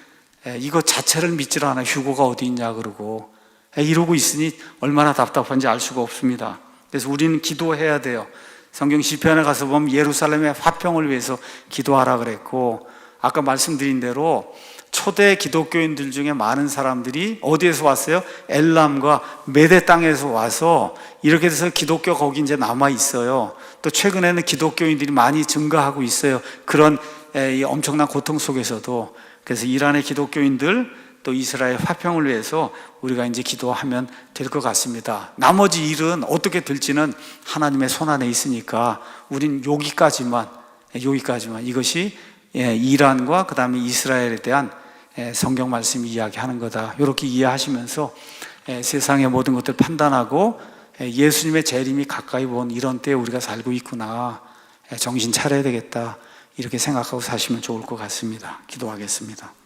이거 자체를 믿질 않아. 휴거가 어디 있냐 그러고 이러고 있으니 얼마나 답답한지 알 수가 없습니다. 그래서 우리는 기도해야 돼요. 성경 시편에 가서 보면 예루살렘의 화평을 위해서 기도하라 그랬고, 아까 말씀드린 대로 초대 기독교인들 중에 많은 사람들이 어디에서 왔어요? 엘람과 메대 땅에서 와서 이렇게 돼서 기독교 거기 이제 남아 있어요. 또 최근에는 기독교인들이 많이 증가하고 있어요. 그런 이 엄청난 고통 속에서도. 그래서 이란의 기독교인들 또 이스라엘 화평을 위해서 우리가 이제 기도하면 될 것 같습니다. 나머지 일은 어떻게 될지는 하나님의 손안에 있으니까 우린 여기까지만 이것이 이란과 그 다음에 이스라엘에 대한 성경 말씀이 이야기하는 거다. 이렇게 이해하시면서 세상의 모든 것들 판단하고 예수님의 재림이 가까이 본 이런 때에 우리가 살고 있구나, 정신 차려야 되겠다, 이렇게 생각하고 사시면 좋을 것 같습니다. 기도하겠습니다.